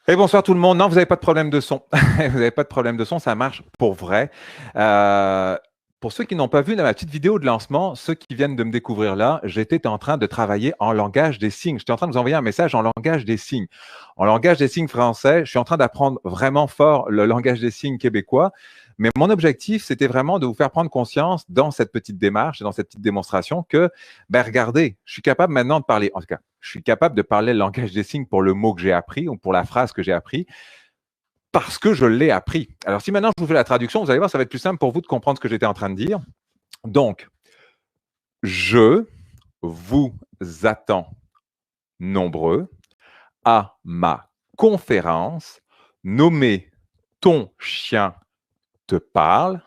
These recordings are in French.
Et bonsoir tout le monde. Non, vous n'avez pas de problème de son. Vous n'avez pas de problème de son, ça marche pour vrai. Euh, pour ceux qui n'ont pas vu ma petite vidéo de lancement, ceux qui viennent de me découvrir là, j'étais en train de travailler en langage des signes. J'étais en train de vous envoyer un message en langage des signes. En langage des signes français, je suis en train d'apprendre vraiment fort le langage des signes québécois. Mais mon objectif, c'était vraiment de vous faire prendre conscience dans cette petite démarche, dans cette petite démonstration que, ben regardez, je suis capable maintenant de parler, en tout cas, je suis capable de parler le langage des signes pour le mot que j'ai appris ou pour la phrase que j'ai appris parce que je l'ai appris. Alors, si maintenant je vous fais la traduction, vous allez voir, ça va être plus simple pour vous de comprendre ce que j'étais en train de dire. Donc, je vous attends nombreux à ma conférence nommée Ton chien te parle,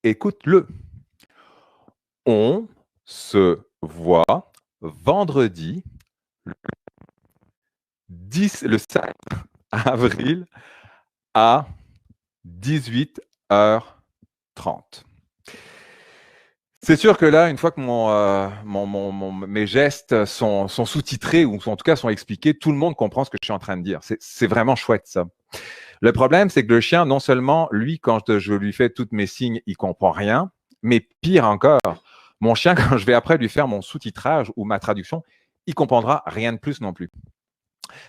écoute-le. On se voit vendredi le 5 avril à 18h30. C'est sûr que là, une fois que mes gestes sont sous-titrés ou en tout cas sont expliqués, tout le monde comprend ce que je suis en train de dire. C'est vraiment chouette ça. Le problème, c'est que le chien, non seulement, lui, quand je lui fais tous mes signes, il comprend rien, mais pire encore, mon chien, quand je vais après lui faire mon sous-titrage ou ma traduction, il comprendra rien de plus non plus.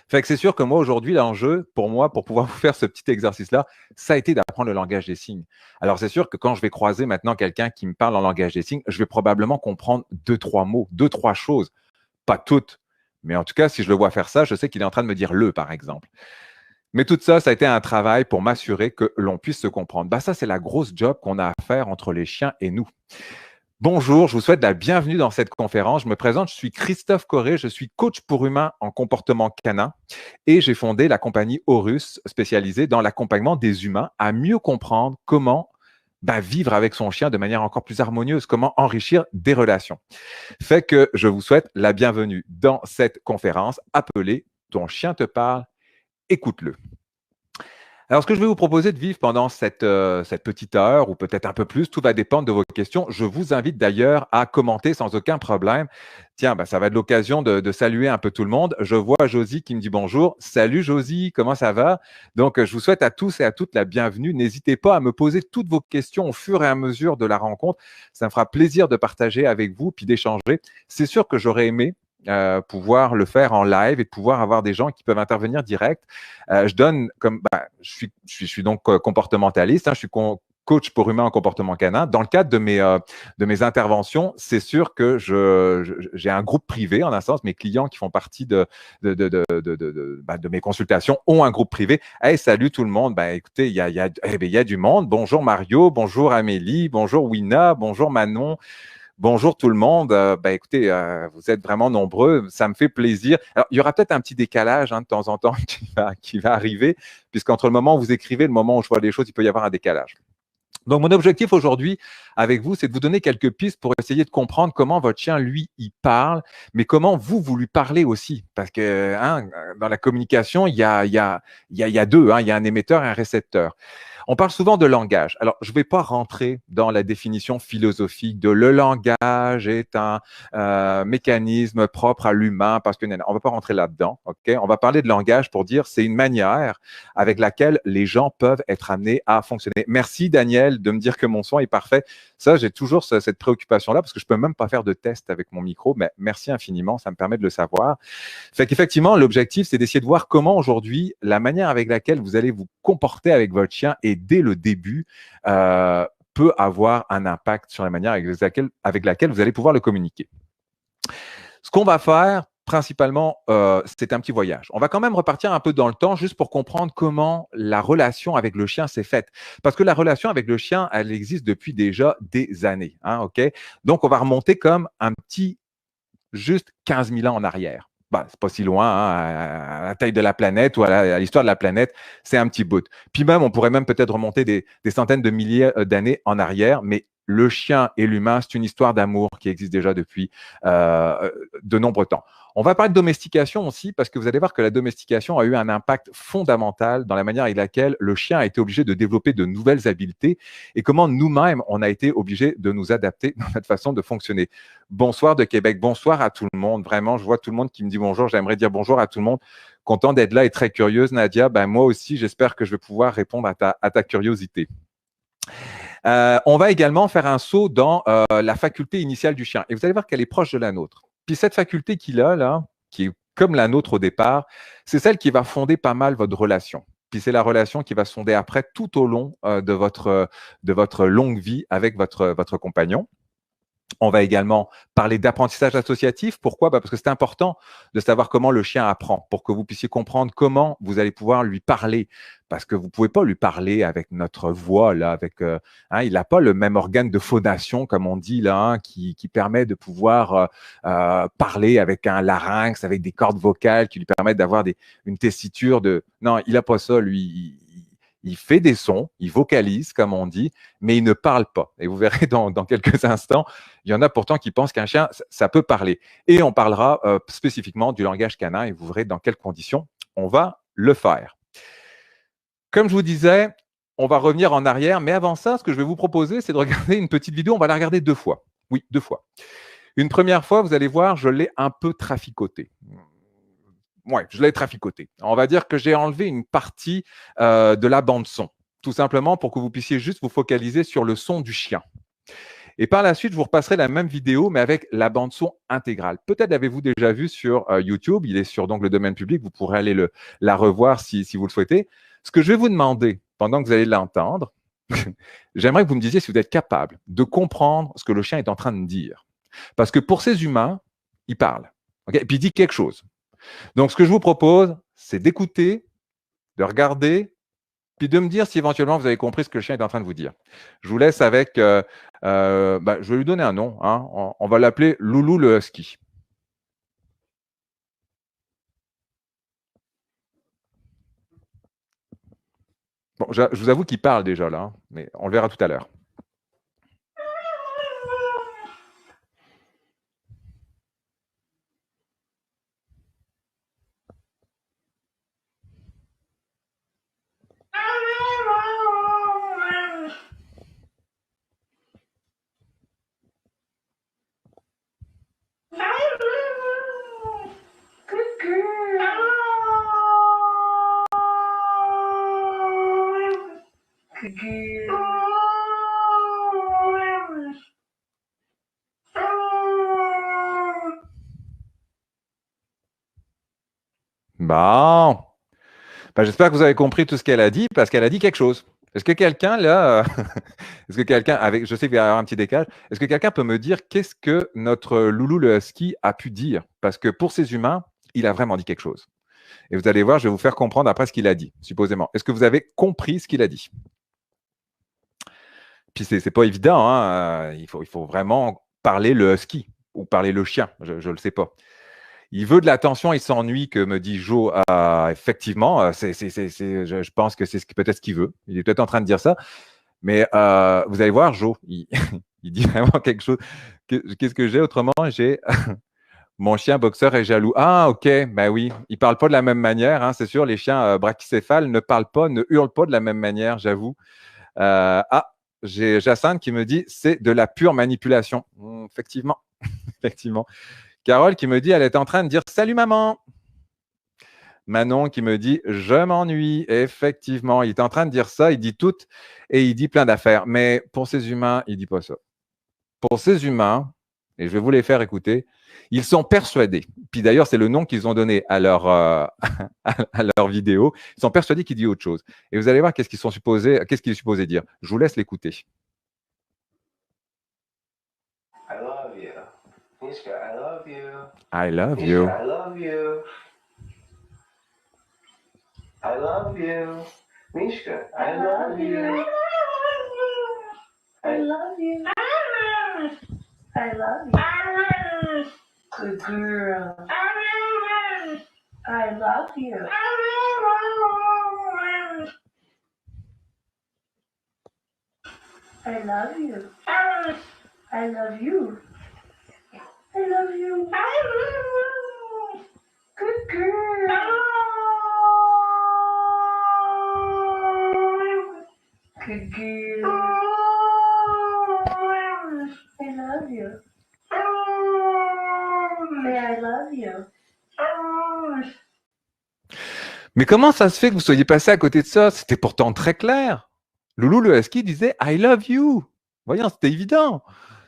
Fait que c'est sûr que moi, aujourd'hui, l'enjeu, pour moi, pour pouvoir vous faire ce petit exercice-là, ça a été d'apprendre le langage des signes. Alors, c'est sûr que quand je vais croiser maintenant quelqu'un qui me parle en langage des signes, je vais probablement comprendre 2-3 mots, 2-3 choses. Pas toutes. Mais en tout cas, si je le vois faire ça, je sais qu'il est en train de me dire le, par exemple. Mais tout ça, ça a été un travail pour m'assurer que l'on puisse se comprendre. Bah, ça, c'est la grosse job qu'on a à faire entre les chiens et nous. Bonjour, je vous souhaite la bienvenue dans cette conférence. Je me présente, je suis Christophe Corré, je suis coach pour humains en comportement canin et j'ai fondé la compagnie Horus, spécialisée dans l'accompagnement des humains à mieux comprendre comment vivre avec son chien de manière encore plus harmonieuse, comment enrichir des relations. Fait que je vous souhaite la bienvenue dans cette conférence appelée Ton chien te parle, écoute-le. Alors, ce que je vais vous proposer de vivre pendant cette petite heure ou peut-être un peu plus, tout va dépendre de vos questions. Je vous invite d'ailleurs à commenter sans aucun problème. Tiens, ça va être l'occasion de saluer un peu tout le monde. Je vois Josie qui me dit bonjour. Salut Josie, comment ça va? Donc, je vous souhaite à tous et à toutes la bienvenue. N'hésitez pas à me poser toutes vos questions au fur et à mesure de la rencontre. Ça me fera plaisir de partager avec vous puis d'échanger. C'est sûr que j'aurais aimé pouvoir le faire en live et de pouvoir avoir des gens qui peuvent intervenir direct. Je donne comme je suis donc comportementaliste, je suis coach pour humains en comportement canin. Dans le cadre de mes interventions, c'est sûr que j'ai un groupe privé, en un sens, mes clients qui font partie de mes consultations ont un groupe privé. Hey, salut tout le monde. Écoutez, il y a du monde. Bonjour Mario, bonjour Amélie, bonjour Wina, bonjour Manon. Bonjour tout le monde. Écoutez, vous êtes vraiment nombreux. Ça me fait plaisir. Alors, il y aura peut-être un petit décalage de temps en temps qui va arriver, puisqu'entre le moment où vous écrivez et le moment où je vois les choses, il peut y avoir un décalage. Donc, mon objectif aujourd'hui avec vous, c'est de vous donner quelques pistes pour essayer de comprendre comment votre chien, lui, il parle, mais comment vous lui parlez aussi. Parce que dans la communication, il y a deux. Il y a un émetteur et un récepteur. On parle souvent de langage. Alors, je ne vais pas rentrer dans la définition philosophique de le langage est un mécanisme propre à l'humain, parce que on ne va pas rentrer là-dedans. Okay? On va parler de langage pour dire c'est une manière avec laquelle les gens peuvent être amenés à fonctionner. Merci Daniel de me dire que mon son est parfait. Ça, j'ai toujours cette préoccupation-là parce que je ne peux même pas faire de test avec mon micro, mais merci infiniment, ça me permet de le savoir. Fait qu'effectivement, l'objectif, c'est d'essayer de voir comment aujourd'hui, la manière avec laquelle vous allez vous comporter avec votre chien et dès le début peut avoir un impact sur la manière avec laquelle vous allez pouvoir le communiquer. Ce qu'on va faire, principalement, c'est un petit voyage. On va quand même repartir un peu dans le temps juste pour comprendre comment la relation avec le chien s'est faite. Parce que la relation avec le chien, elle existe depuis déjà des années. OK? Donc, on va remonter comme un petit juste 15 000 ans en arrière. C'est pas si loin, à la taille de la planète ou à l'histoire de la planète, c'est un petit bout. Puis même, on pourrait même peut-être remonter des centaines de milliers d'années en arrière, mais le chien et l'humain, c'est une histoire d'amour qui existe déjà depuis de nombreux temps. On va parler de domestication aussi, parce que vous allez voir que la domestication a eu un impact fondamental dans la manière avec laquelle le chien a été obligé de développer de nouvelles habiletés et comment nous-mêmes, on a été obligés de nous adapter dans notre façon de fonctionner. Bonsoir de Québec, bonsoir à tout le monde. Vraiment, je vois tout le monde qui me dit bonjour. J'aimerais dire bonjour à tout le monde. Content d'être là et très curieuse, Nadia. Ben, moi aussi, j'espère que je vais pouvoir répondre à ta curiosité. On va également faire un saut dans la faculté initiale du chien. Et vous allez voir qu'elle est proche de la nôtre. Puis cette faculté qu'il a là, qui est comme la nôtre au départ, c'est celle qui va fonder pas mal votre relation. Puis c'est la relation qui va se fonder après tout au long de votre longue vie avec votre compagnon. On va également parler d'apprentissage associatif. Pourquoi? Parce que c'est important de savoir comment le chien apprend, pour que vous puissiez comprendre comment vous allez pouvoir lui parler. Parce que vous ne pouvez pas lui parler avec notre voix, là, il n'a pas le même organe de phonation, comme on dit, là, qui permet de pouvoir parler avec un larynx, avec des cordes vocales qui lui permettent d'avoir une tessiture de. Non, il n'a pas ça, lui. Il fait des sons, il vocalise, comme on dit, mais il ne parle pas. Et vous verrez dans quelques instants, il y en a pourtant qui pensent qu'un chien, ça peut parler. Et on parlera spécifiquement du langage canin et vous verrez dans quelles conditions on va le faire. Comme je vous disais, on va revenir en arrière, mais avant ça, ce que je vais vous proposer, c'est de regarder une petite vidéo. On va la regarder 2 fois. Oui, 2 fois. Une première fois, vous allez voir, je l'ai un peu traficoté. Ouais, je l'ai traficoté. On va dire que j'ai enlevé une partie de la bande son, tout simplement pour que vous puissiez juste vous focaliser sur le son du chien. Et par la suite, je vous repasserai la même vidéo, mais avec la bande son intégrale. Peut-être l'avez-vous déjà vu sur YouTube. Il est sur donc le domaine public. Vous pourrez aller la revoir si vous le souhaitez. Ce que je vais vous demander, pendant que vous allez l'entendre, j'aimerais que vous me disiez si vous êtes capable de comprendre ce que le chien est en train de dire. Parce que pour ces humains, il parle. Okay? Et puis il dit quelque chose. Donc, ce que je vous propose, c'est d'écouter, de regarder, puis de me dire si éventuellement vous avez compris ce que le chien est en train de vous dire. Je vous laisse avec, je vais lui donner un nom, hein. On va l'appeler Loulou le Husky. Bon, je vous avoue qu'il parle déjà là, hein, mais on le verra tout à l'heure. Bon. Ben, j'espère que vous avez compris tout ce qu'elle a dit, parce qu'elle a dit quelque chose. Est-ce que quelqu'un, là, est-ce que quelqu'un, je sais qu'il va y avoir un petit décalage, est-ce que quelqu'un peut me dire qu'est-ce que notre Loulou le Husky a pu dire? Parce que pour ces humains, il a vraiment dit quelque chose. Et vous allez voir, je vais vous faire comprendre après ce qu'il a dit, supposément. Est-ce que vous avez compris ce qu'il a dit? Puis c'est pas évident, hein, il faut vraiment parler le husky ou parler le chien, je ne le sais pas. Il veut de l'attention, il s'ennuie, que me dit Jo. Effectivement, je pense que c'est peut-être ce qu'il veut. Il est peut-être en train de dire ça. Mais vous allez voir, Jo, il dit vraiment quelque chose. Qu'est-ce que j'ai autrement? J'ai mon chien boxeur est jaloux. Ah, ok, ben oui. Il ne parle pas de la même manière, hein, c'est sûr. Les chiens brachycéphales ne parlent pas, ne hurlent pas de la même manière, j'avoue. J'ai Jacinthe qui me dit c'est de la pure manipulation. Effectivement, effectivement. Carole qui me dit elle est en train de dire salut maman. Manon qui me dit je m'ennuie. Effectivement, il est en train de dire ça, il dit tout et il dit plein d'affaires. Mais pour ces humains, il dit pas ça. Pour ces humains, et je vais vous les faire écouter, ils sont persuadés. Puis d'ailleurs, c'est le nom qu'ils ont donné à leur vidéo. Ils sont persuadés qu'il dit autre chose. Et vous allez voir qu'est-ce qu'il est supposé dire. Je vous laisse l'écouter. I love you. Mishka, I love you. I love you. Mishka, I love you. I love you. Mishka, I love you. I love you. I love you. Good girl. I love you. I love you. I love you. I love you. Good girl. Good girl. I love you. Say I love you. Mais comment ça se fait que vous soyez passé à côté de ça? C'était pourtant très clair. Loulou le husky disait I love you. Voyons, c'était évident.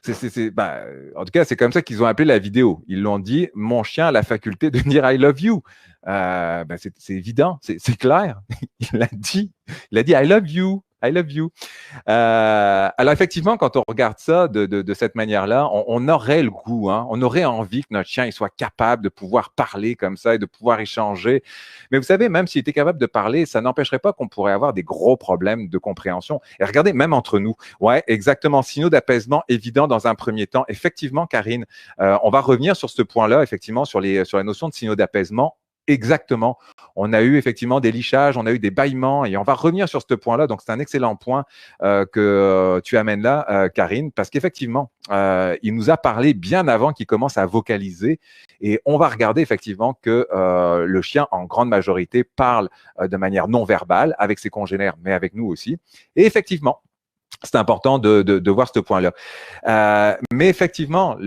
En tout cas, c'est comme ça qu'ils ont appelé la vidéo. Ils l'ont dit, mon chien a la faculté de dire I love you. C'est évident, c'est clair. Il a dit I love you. I love you. Alors effectivement, quand on regarde ça de cette manière-là, on aurait le goût, hein, on aurait envie que notre chien il soit capable de pouvoir parler comme ça et de pouvoir échanger. Mais vous savez, même s'il était capable de parler, ça n'empêcherait pas qu'on pourrait avoir des gros problèmes de compréhension. Et regardez, même entre nous, ouais, exactement, signaux d'apaisement évidents dans un premier temps. Effectivement, Karine, on va revenir sur ce point-là, effectivement, sur la notion de signaux d'apaisement. Exactement. On a eu effectivement des lichages, on a eu des bâillements et on va revenir sur ce point-là. Donc, c'est un excellent point que tu amènes là, Karine, parce qu'effectivement, il nous a parlé bien avant qu'il commence à vocaliser et on va regarder effectivement que le chien, en grande majorité, parle de manière non verbale avec ses congénères, mais avec nous aussi. Et effectivement, c'est important de voir ce point-là. Mais effectivement,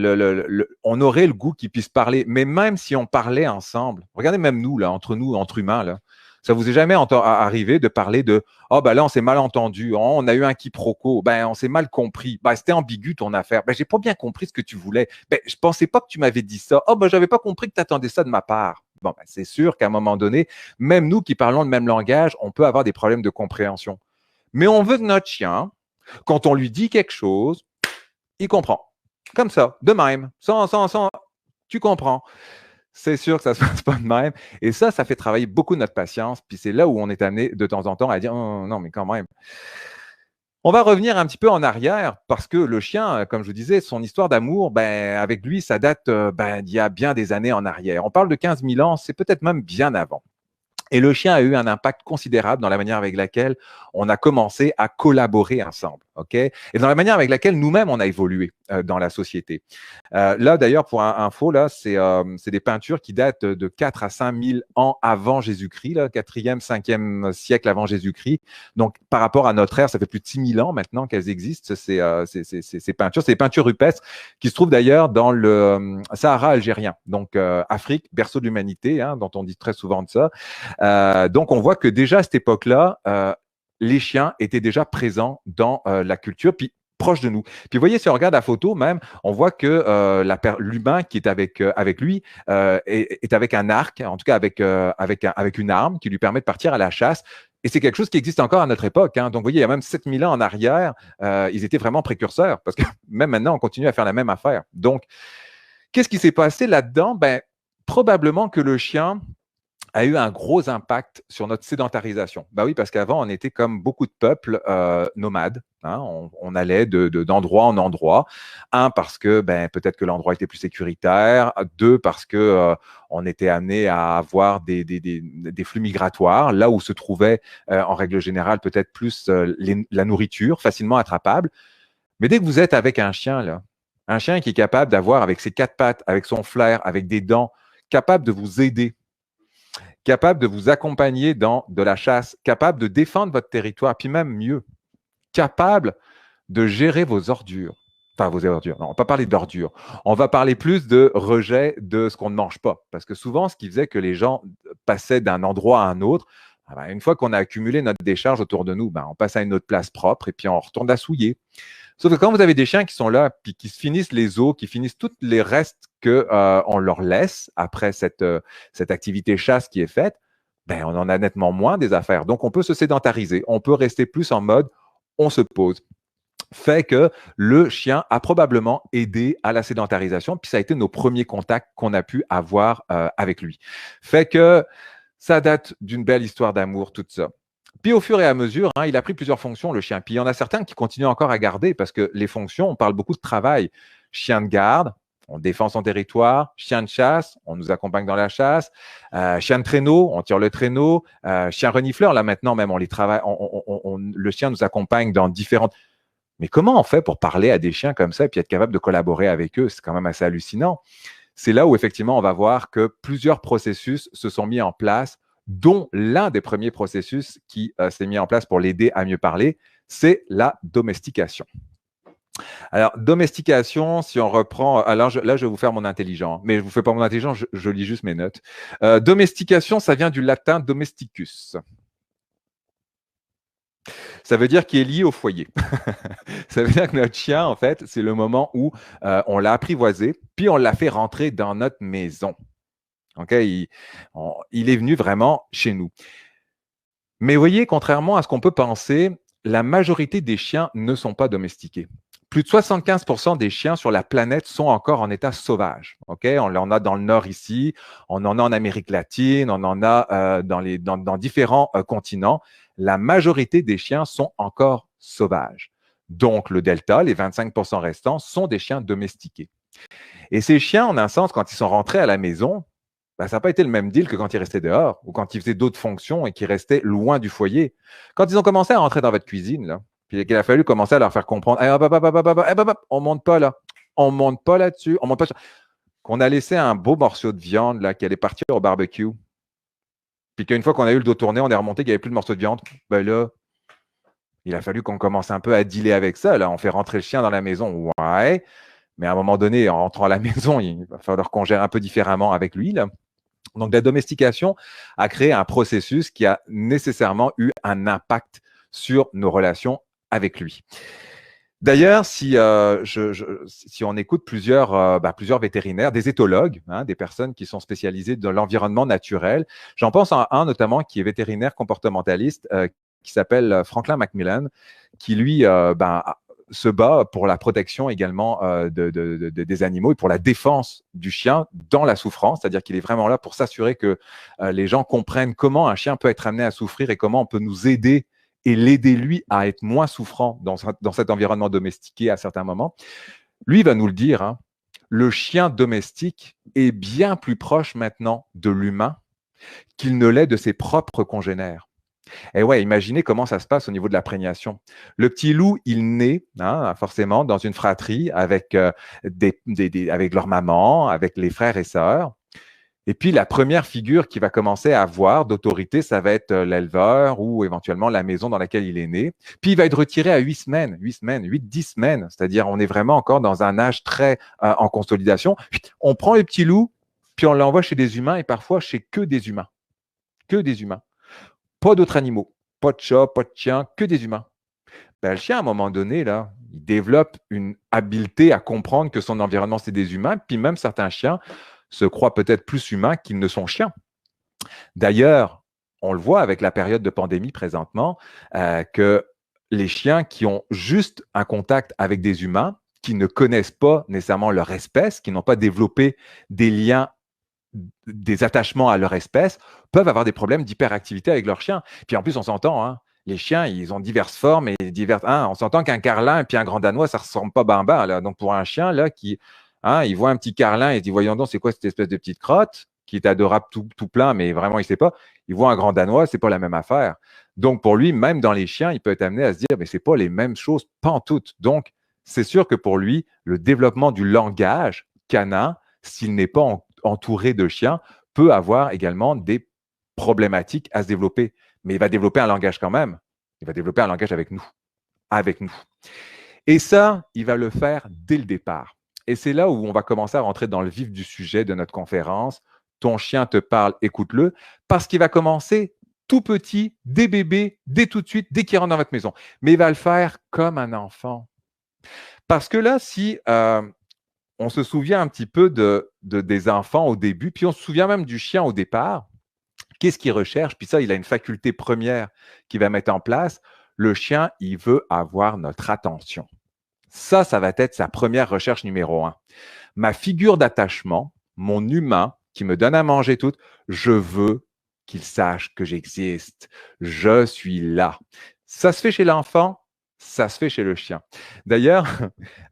on aurait le goût qu'ils puissent parler. Mais même si on parlait ensemble, regardez même nous, là, entre nous, entre humains, là, ça vous est jamais arrivé de parler de « Oh, ben là, on s'est mal entendu. Oh, on a eu un quiproquo. Ben, on s'est mal compris. Ben, c'était ambigu ton affaire. Ben, j'ai pas bien compris ce que tu voulais. Ben, je pensais pas que tu m'avais dit ça. Oh, ben, j'avais pas compris que tu attendais ça de ma part. » Bon, ben, c'est sûr qu'à un moment donné, même nous qui parlons le même langage, on peut avoir des problèmes de compréhension. Mais on veut que notre chien, quand on lui dit quelque chose, il comprend. Comme ça, de même, sans, tu comprends. C'est sûr que ça ne se passe pas de même. Et ça fait travailler beaucoup notre patience. Puis c'est là où on est amené de temps en temps à dire oh, non, mais quand même. On va revenir un petit peu en arrière parce que le chien, comme je vous disais, son histoire d'amour, avec lui, ça date d'il y a bien des années en arrière. On parle de 15 000 ans, c'est peut-être même bien avant. Et le chien a eu un impact considérable dans la manière avec laquelle on a commencé à collaborer ensemble, ok? Et dans la manière avec laquelle nous-mêmes on a évolué dans la société. Là, d'ailleurs, pour info, là, c'est des peintures qui datent de 4 à 5 000 ans avant Jésus-Christ, là, 4e, 5e siècle avant Jésus-Christ. Donc, par rapport à notre ère, ça fait plus de 6 000 ans maintenant qu'elles existent, ces peintures. C'est des peintures rupestres qui se trouvent d'ailleurs dans le Sahara algérien. Donc, Afrique, berceau de l'humanité, hein, dont on dit très souvent de ça. Donc, on voit que déjà à cette époque-là, les chiens étaient déjà présents dans la culture, puis proche de nous. Puis, vous voyez, si on regarde la photo même, on voit que l'humain qui est avec lui est avec un arc, en tout cas avec une arme qui lui permet de partir à la chasse. Et c'est quelque chose qui existe encore à notre époque. Hein. Donc, vous voyez, il y a même 7000 ans en arrière, ils étaient vraiment précurseurs, parce que même maintenant, on continue à faire la même affaire. Donc, qu'est-ce qui s'est passé là-dedans? Probablement que le chien a eu un gros impact sur notre sédentarisation. Ben oui, parce qu'avant, on était comme beaucoup de peuples nomades. Hein, on allait d'endroit en endroit. Un, parce que peut-être que l'endroit était plus sécuritaire. Deux, parce que on était amené à avoir des flux migratoires, là où se trouvait en règle générale peut-être plus la nourriture facilement attrapable. Mais dès que vous êtes avec un chien, là, un chien qui est capable d'avoir avec ses 4 pattes, avec son flair, avec des dents, capable de vous aider, capable de vous accompagner dans de la chasse, capable de défendre votre territoire, puis même mieux, capable de gérer vos ordures. Enfin, vos ordures. Non, on ne va pas parler d'ordures. On va parler plus de rejet de ce qu'on ne mange pas. Parce que souvent, ce qui faisait que les gens passaient d'un endroit à un autre, une fois qu'on a accumulé notre décharge autour de nous, on passe à une autre place propre et puis on retourne à souiller. Sauf que quand vous avez des chiens qui sont là, puis qui se finissent les os, qui finissent tous les restes qu'on leur laisse après cette activité chasse qui est faite, on en a nettement moins des affaires. Donc, on peut se sédentariser. On peut rester plus en mode on se pose. Fait que le chien a probablement aidé à la sédentarisation, puis ça a été nos premiers contacts qu'on a pu avoir avec lui. Fait que ça date d'une belle histoire d'amour, tout ça. Puis au fur et à mesure, il a pris plusieurs fonctions, le chien. Puis il y en a certains qui continuent encore à garder parce que les fonctions, on parle beaucoup de travail. Chien de garde, on défend son territoire. Chien de chasse, on nous accompagne dans la chasse. Chien de traîneau, on tire le traîneau. Chien renifleur, là maintenant même, on les travaille. Le chien nous accompagne dans différentes… Mais comment on fait pour parler à des chiens comme ça et puis être capable de collaborer avec eux? C'est quand même assez hallucinant. C'est là où effectivement on va voir que plusieurs processus se sont mis en place, dont l'un des premiers processus qui s'est mis en place pour l'aider à mieux parler, c'est la domestication. Alors, domestication, si on reprend, alors là, je vais vous faire mon intelligent, mais je ne vous fais pas mon intelligent, je lis juste mes notes. Domestication, ça vient du latin domesticus. Ça veut dire qu'il est lié au foyer. Ça veut dire que notre chien, en fait, c'est le moment où on l'a apprivoisé, puis on l'a fait rentrer dans notre maison. Okay? Il est venu vraiment chez nous. Mais vous voyez, contrairement à ce qu'on peut penser, la majorité des chiens ne sont pas domestiqués. Plus de 75% des chiens sur la planète sont encore en état sauvage. Okay? On en a dans le nord ici, on en a en Amérique latine, on en a dans différents continents. La majorité des chiens sont encore sauvages. Donc, le delta, les 25% restants, sont des chiens domestiqués. Et ces chiens, en un sens, quand ils sont rentrés à la maison, ben, ça n'a pas été le même deal que quand ils restaient dehors ou quand ils faisaient d'autres fonctions et qu'ils restaient loin du foyer. Quand ils ont commencé à rentrer dans votre cuisine, là, puis qu'il a fallu commencer à leur faire comprendre, hey, on ne monte pas là, on ne monte pas là-dessus, on monte pas. Qu'on a laissé un beau morceau de viande là, qui allait partir au barbecue, puis qu'une fois qu'on a eu le dos tourné, on est remonté qu'il n'y avait plus de morceau de viande, ben là, il a fallu qu'on commence un peu à dealer avec ça. Là, on fait rentrer le chien dans la maison, ouais, mais à un moment donné, en rentrant à la maison, il va falloir qu'on gère un peu différemment avec lui, là. Donc, la domestication a créé un processus qui a nécessairement eu un impact sur nos relations avec lui. D'ailleurs, si on écoute plusieurs vétérinaires, des éthologues, hein, des personnes qui sont spécialisées dans l'environnement naturel, j'en pense à un notamment qui est vétérinaire comportementaliste, qui s'appelle Franklin Macmillan, qui lui se bat pour la protection également des animaux et pour la défense du chien dans la souffrance, c'est-à-dire qu'il est vraiment là pour s'assurer que les gens comprennent comment un chien peut être amené à souffrir et comment on peut nous aider et l'aider lui à être moins souffrant dans cet environnement domestiqué à certains moments. Lui va nous le dire, hein, le chien domestique est bien plus proche maintenant de l'humain qu'il ne l'est de ses propres congénères. Et ouais, imaginez comment ça se passe au niveau de la prégnation. Le petit loup, il naît forcément dans une fratrie avec, avec leur maman, avec les frères et sœurs. Et puis, la première figure qu'il va commencer à avoir d'autorité, ça va être l'éleveur ou éventuellement la maison dans laquelle il est né. Puis, il va être retiré à 8 semaines, 10 semaines. C'est-à-dire, on est vraiment encore dans un âge très en consolidation. On prend le petit loup, puis on l'envoie chez des humains et parfois chez que des humains. Que des humains. Pas d'autres animaux, pas de chat, pas de chien, que des humains. Ben, le chien, à un moment donné, là, il développe une habileté à comprendre que son environnement, c'est des humains, puis même certains chiens se croient peut-être plus humains qu'ils ne sont chiens. D'ailleurs, on le voit avec la période de pandémie présentement, que les chiens qui ont juste un contact avec des humains, qui ne connaissent pas nécessairement leur espèce, qui n'ont pas développé des liens, des attachements à leur espèce, peuvent avoir des problèmes d'hyperactivité avec leurs chiens. Puis en plus, on s'entend, hein, les chiens, ils ont diverses formes et diverses. On s'entend qu'un carlin et puis un grand danois, ça ne ressemble pas bamba. Là. Donc pour un chien là qui, il voit un petit carlin et il dit voyons donc, c'est quoi cette espèce de petite crotte qui est adorable tout plein, mais vraiment il ne sait pas. Il voit un grand danois, c'est pas la même affaire. Donc pour lui, même dans les chiens, il peut être amené à se dire mais c'est pas les mêmes choses, pas en toutes. Donc c'est sûr que pour lui, le développement du langage canin, s'il n'est pas entouré de chiens, peut avoir également des problématiques à se développer. Mais il va développer un langage quand même. Il va développer un langage avec nous. Avec nous. Et ça, il va le faire dès le départ. Et c'est là où on va commencer à rentrer dans le vif du sujet de notre conférence. Ton chien te parle, écoute-le, parce qu'il va commencer tout petit, dès bébé, dès tout de suite, dès qu'il rentre dans votre maison. Mais il va le faire comme un enfant. Parce que là, si on se souvient un petit peu des enfants au début, puis on se souvient même du chien au départ, qu'est-ce qu'il recherche? Puis ça, il a une faculté première qu'il va mettre en place. Le chien, il veut avoir notre attention. Ça va être sa première recherche numéro 1. Ma figure d'attachement, mon humain qui me donne à manger tout, je veux qu'il sache que j'existe. Je suis là. Ça se fait chez l'enfant Ça se fait chez le chien. D'ailleurs,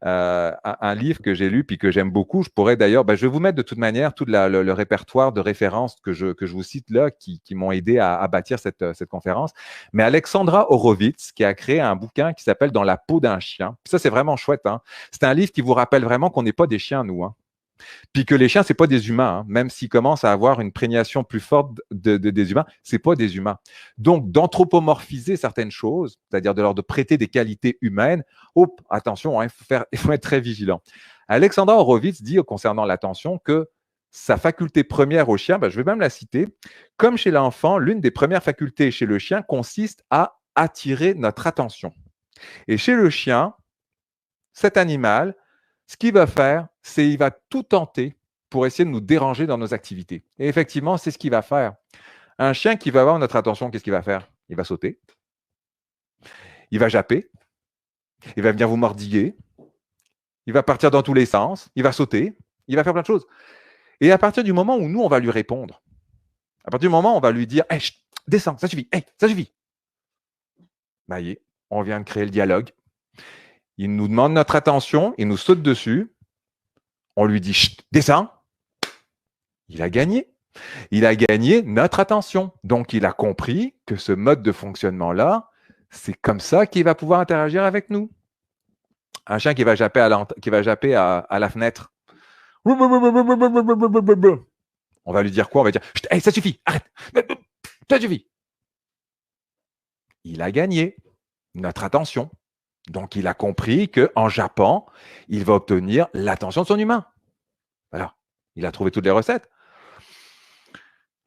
un livre que j'ai lu puis que j'aime beaucoup, je pourrais d'ailleurs, je vais vous mettre de toute manière tout le répertoire de références que je vous cite là, qui m'ont aidé à bâtir cette conférence. Mais Alexandra Horowitz, qui a créé un bouquin qui s'appelle Dans la peau d'un chien. Puis ça, c'est vraiment chouette. Hein. C'est un livre qui vous rappelle vraiment qu'on n'est pas des chiens, nous. Hein. Puis que les chiens, c'est pas des humains, hein. Même s'ils commencent à avoir une prégnation plus forte des humains, c'est pas des humains. Donc, d'anthropomorphiser certaines choses, c'est-à-dire de prêter des qualités humaines, attention, hein, il faut être très vigilant. Alexandra Horowitz dit concernant l'attention que sa faculté première au chien, je vais même la citer, comme chez l'enfant, l'une des premières facultés chez le chien consiste à attirer notre attention. Et chez le chien, cet animal, ce qu'il va faire, c'est qu'il va tout tenter pour essayer de nous déranger dans nos activités. Et effectivement, c'est ce qu'il va faire. Un chien qui va avoir notre attention, qu'est-ce qu'il va faire? Il va sauter, il va japper, il va venir vous mordiller, il va partir dans tous les sens, il va sauter, il va faire plein de choses. Et à partir du moment où nous, on va lui répondre, à partir du moment où on va lui dire hey, chut, descends, ça suffit, hey, ça suffit. On vient de créer le dialogue. Il nous demande notre attention, il nous saute dessus, on lui dit chut, descends. Il a gagné. Il a gagné notre attention. Donc, il a compris que ce mode de fonctionnement-là, c'est comme ça qu'il va pouvoir interagir avec nous. Un chien qui va japper à la fenêtre. On va lui dire quoi? On va dire hey, ça suffit, arrête, ça suffit. Il a gagné notre attention. Donc, il a compris qu'en jappant, il va obtenir l'attention de son humain. Voilà. Il a trouvé toutes les recettes.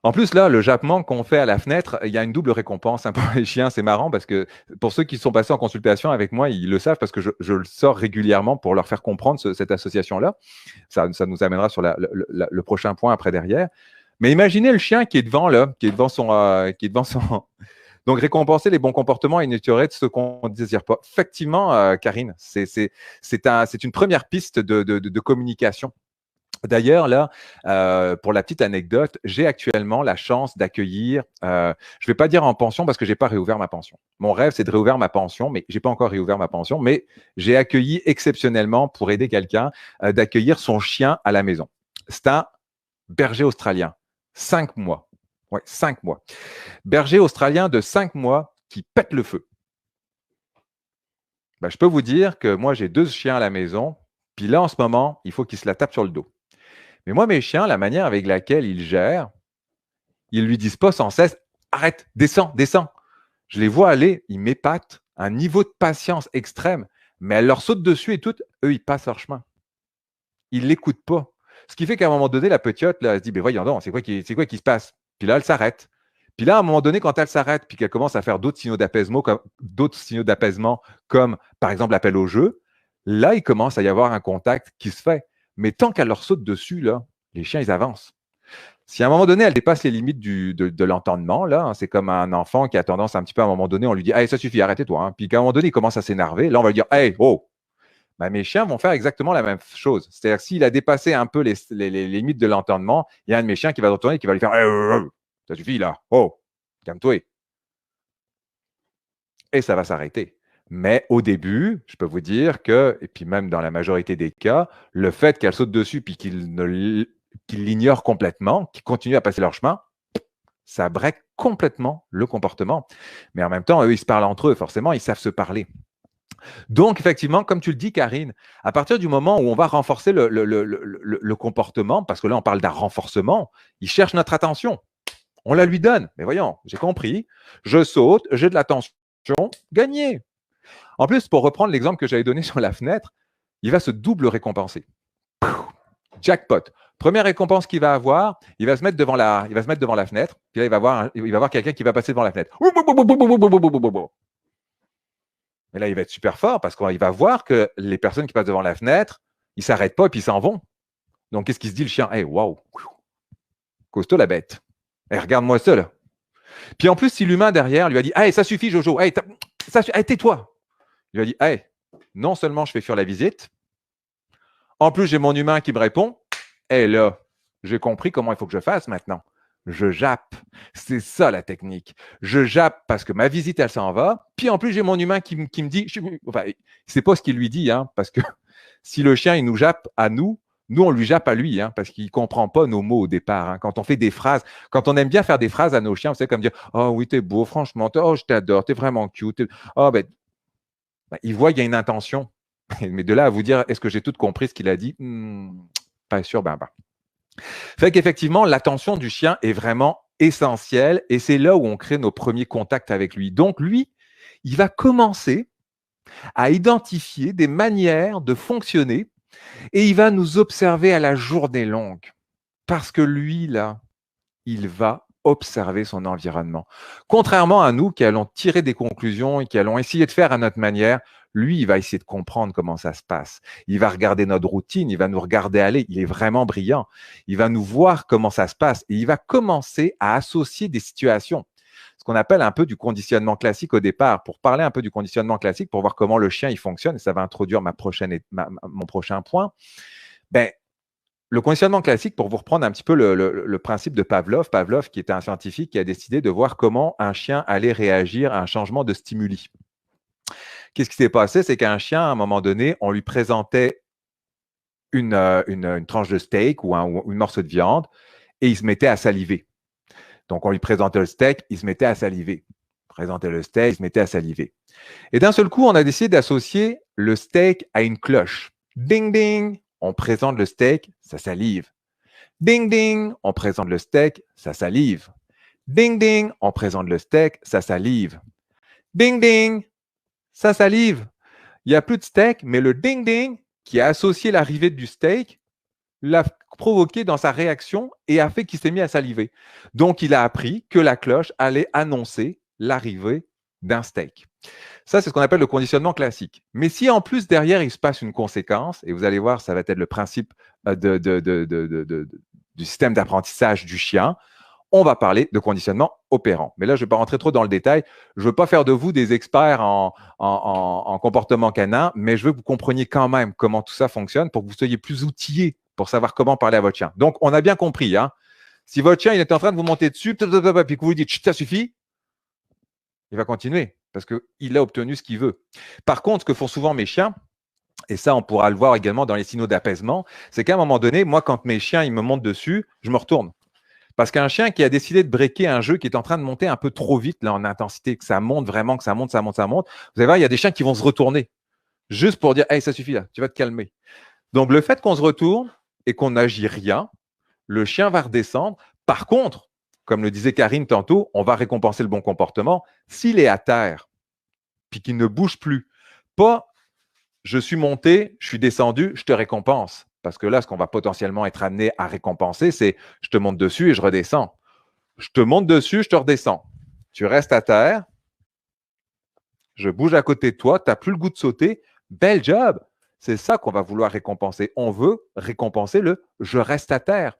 En plus, là, le jappement qu'on fait à la fenêtre, il y a une double récompense pour les chiens. C'est marrant parce que pour ceux qui sont passés en consultation avec moi, ils le savent parce que je le sors régulièrement pour leur faire comprendre cette association-là. Ça nous amènera sur le prochain point après derrière. Mais imaginez le chien qui est devant son. Donc, récompenser les bons comportements et nurturer de ce qu'on ne désire pas. Effectivement, Karine, c'est une première piste de communication. D'ailleurs, là, pour la petite anecdote, j'ai actuellement la chance d'accueillir, je ne vais pas dire en pension parce que je n'ai pas réouvert ma pension. Mon rêve, c'est de réouvrir ma pension, mais je n'ai pas encore réouvert ma pension, mais j'ai accueilli exceptionnellement, pour aider quelqu'un, d'accueillir son chien à la maison. C'est un berger australien, 5 mois. Ouais, 5 mois. Berger australien de 5 mois qui pète le feu. Je peux vous dire que moi, j'ai 2 chiens à la maison, puis là, en ce moment, il faut qu'ils se la tapent sur le dos. Mais moi, mes chiens, la manière avec laquelle ils gèrent, ils ne lui disent pas sans cesse « Arrête, descends, descends ». Je les vois aller, ils m'épatent, un niveau de patience extrême, mais elle leur saute dessus et tout, eux, ils passent leur chemin. Ils ne l'écoutent pas. Ce qui fait qu'à un moment donné, la petite, là, elle se dit « Voyons donc, c'est quoi qui se passe ?» Puis là, elle s'arrête. Puis là, à un moment donné, quand elle s'arrête, puis qu'elle commence à faire d'autres signaux d'apaisement, comme par exemple l'appel au jeu, là, il commence à y avoir un contact qui se fait. Mais tant qu'elle leur saute dessus, là, les chiens, ils avancent. Si à un moment donné, elle dépasse les limites de l'entendement, là, hein, c'est comme un enfant qui a tendance un petit peu à un moment donné, on lui dit hey, ça suffit, arrêtez-toi. Hein. Puis qu'à un moment donné, il commence à s'énerver. Là, on va lui dire hey, oh. Mes chiens vont faire exactement la même chose. C'est-à-dire que s'il a dépassé un peu les limites de l'entendement, il y a un de mes chiens qui va retourner et qui va lui faire hey, ça suffit là, oh, calme-toi. Et ça va s'arrêter. Mais au début, je peux vous dire que, et puis même dans la majorité des cas, le fait qu'elle saute dessus puis qu'ils l'ignorent complètement, qu'ils continuent à passer leur chemin, ça break complètement le comportement. Mais en même temps, eux, ils se parlent entre eux, forcément, ils savent se parler. Donc, effectivement, comme tu le dis, Karine, à partir du moment où on va renforcer le comportement, parce que là, on parle d'un renforcement, ils cherchent notre attention. On la lui donne. Mais voyons, j'ai compris, je saute, j'ai de l'attention, gagné. En plus, pour reprendre l'exemple que j'avais donné sur la fenêtre, il va se double récompenser. Jackpot. Première récompense qu'il va avoir, il va se mettre devant la fenêtre, puis là, il va voir quelqu'un qui va passer devant la fenêtre. Mais là, il va être super fort parce qu'il va voir que les personnes qui passent devant la fenêtre, ils ne s'arrêtent pas et puis ils s'en vont. Donc, qu'est-ce qu'il se dit, le chien? Hey, waouh, costaud la bête. Hey, regarde-moi ça, là. Puis en plus, si l'humain derrière lui a dit hey, ça suffit, Jojo, hey, tais-toi. Il lui a dit hey, non seulement je fais fuir la visite, en plus j'ai mon humain qui me répond, et là, j'ai compris comment il faut que je fasse maintenant. Je jappe. C'est ça la technique. Je jappe parce que ma visite, elle s'en va. Puis en plus, j'ai mon humain qui me dit, enfin, c'est pas ce qu'il lui dit, hein, parce que si le chien, il nous jappe à nous, nous, on lui jappe à lui, hein, parce qu'il ne comprend pas nos mots au départ. Hein. Quand on fait des phrases, quand on aime bien faire des phrases à nos chiens, c'est comme dire oh oui, t'es beau, franchement, oh, je t'adore, t'es vraiment cute. Oh, ben, il voit qu'il y a une intention. Mais de là à vous dire est-ce que j'ai tout compris ce qu'il a dit pas sûr, ben. Fait qu'effectivement, l'attention du chien est vraiment essentielle et c'est là où on crée nos premiers contacts avec lui. Donc, lui, il va commencer à identifier des manières de fonctionner et il va nous observer à la journée longue. Parce que lui, là, il va observer son environnement. Contrairement à nous qui allons tirer des conclusions et qui allons essayer de faire à notre manière, lui, il va essayer de comprendre comment ça se passe. Il va regarder notre routine, il va nous regarder aller. Il est vraiment brillant. Il va nous voir comment ça se passe et il va commencer à associer des situations. Ce qu'on appelle un peu du conditionnement classique au départ. Pour parler un peu du conditionnement classique, pour voir comment le chien il fonctionne, et ça va introduire mon prochain point. Ben, le conditionnement classique, pour vous reprendre un petit peu le principe de Pavlov, Pavlov qui était un scientifique qui a décidé de voir comment un chien allait réagir à un changement de stimuli. Qu'est-ce qui s'est passé? C'est qu'un chien, à un moment donné, on lui présentait une tranche de steak ou une morceau de viande et il se mettait à saliver. Donc, on lui présentait le steak, il se mettait à saliver. Présentait le steak, il se mettait à saliver. Et d'un seul coup, on a décidé d'associer le steak à une cloche. Ding, ding, on présente le steak, ça salive. Ding, ding, on présente le steak, ça salive. Ding, ding, on présente le steak, ça salive. Ding, ding, ça salive. Il n'y a plus de steak, mais le ding, ding qui a associé l'arrivée du steak l'a provoqué dans sa réaction et a fait qu'il s'est mis à saliver. Donc, il a appris que la cloche allait annoncer l'arrivée d'un steak. Ça, c'est ce qu'on appelle le conditionnement classique. Mais si en plus, derrière, il se passe une conséquence, et vous allez voir, ça va être le principe du système d'apprentissage du chien, on va parler de conditionnement opérant. Mais là, je ne vais pas rentrer trop dans le détail. Je ne veux pas faire de vous des experts en comportement canin, mais je veux que vous compreniez quand même comment tout ça fonctionne pour que vous soyez plus outillés pour savoir comment parler à votre chien. Donc, on a bien compris. Hein? Si votre chien il est en train de vous monter dessus, puis que vous lui dites « ça suffit », il va continuer parce qu'il a obtenu ce qu'il veut. Par contre, ce que font souvent mes chiens, et ça, on pourra le voir également dans les signaux d'apaisement, c'est qu'à un moment donné, moi, quand mes chiens ils me montent dessus, je me retourne. Parce qu'un chien qui a décidé de breaker un jeu qui est en train de monter un peu trop vite là, en intensité, que ça monte vraiment, que ça monte, vous allez voir, il y a des chiens qui vont se retourner juste pour dire « Hey, ça suffit là, tu vas te calmer ». Donc, le fait qu'on se retourne et qu'on n'agit rien, le chien va redescendre. Par contre, comme le disait Karine tantôt, on va récompenser le bon comportement. S'il est à terre, puis qu'il ne bouge plus, pas « je suis monté, je suis descendu, je te récompense ». Parce que là, ce qu'on va potentiellement être amené à récompenser, c'est « je te monte dessus et je redescends ». Je te monte dessus, je te redescends. Tu restes à terre, je bouge à côté de toi, tu n'as plus le goût de sauter. Bel job! C'est ça qu'on va vouloir récompenser. On veut récompenser le « je reste à terre ».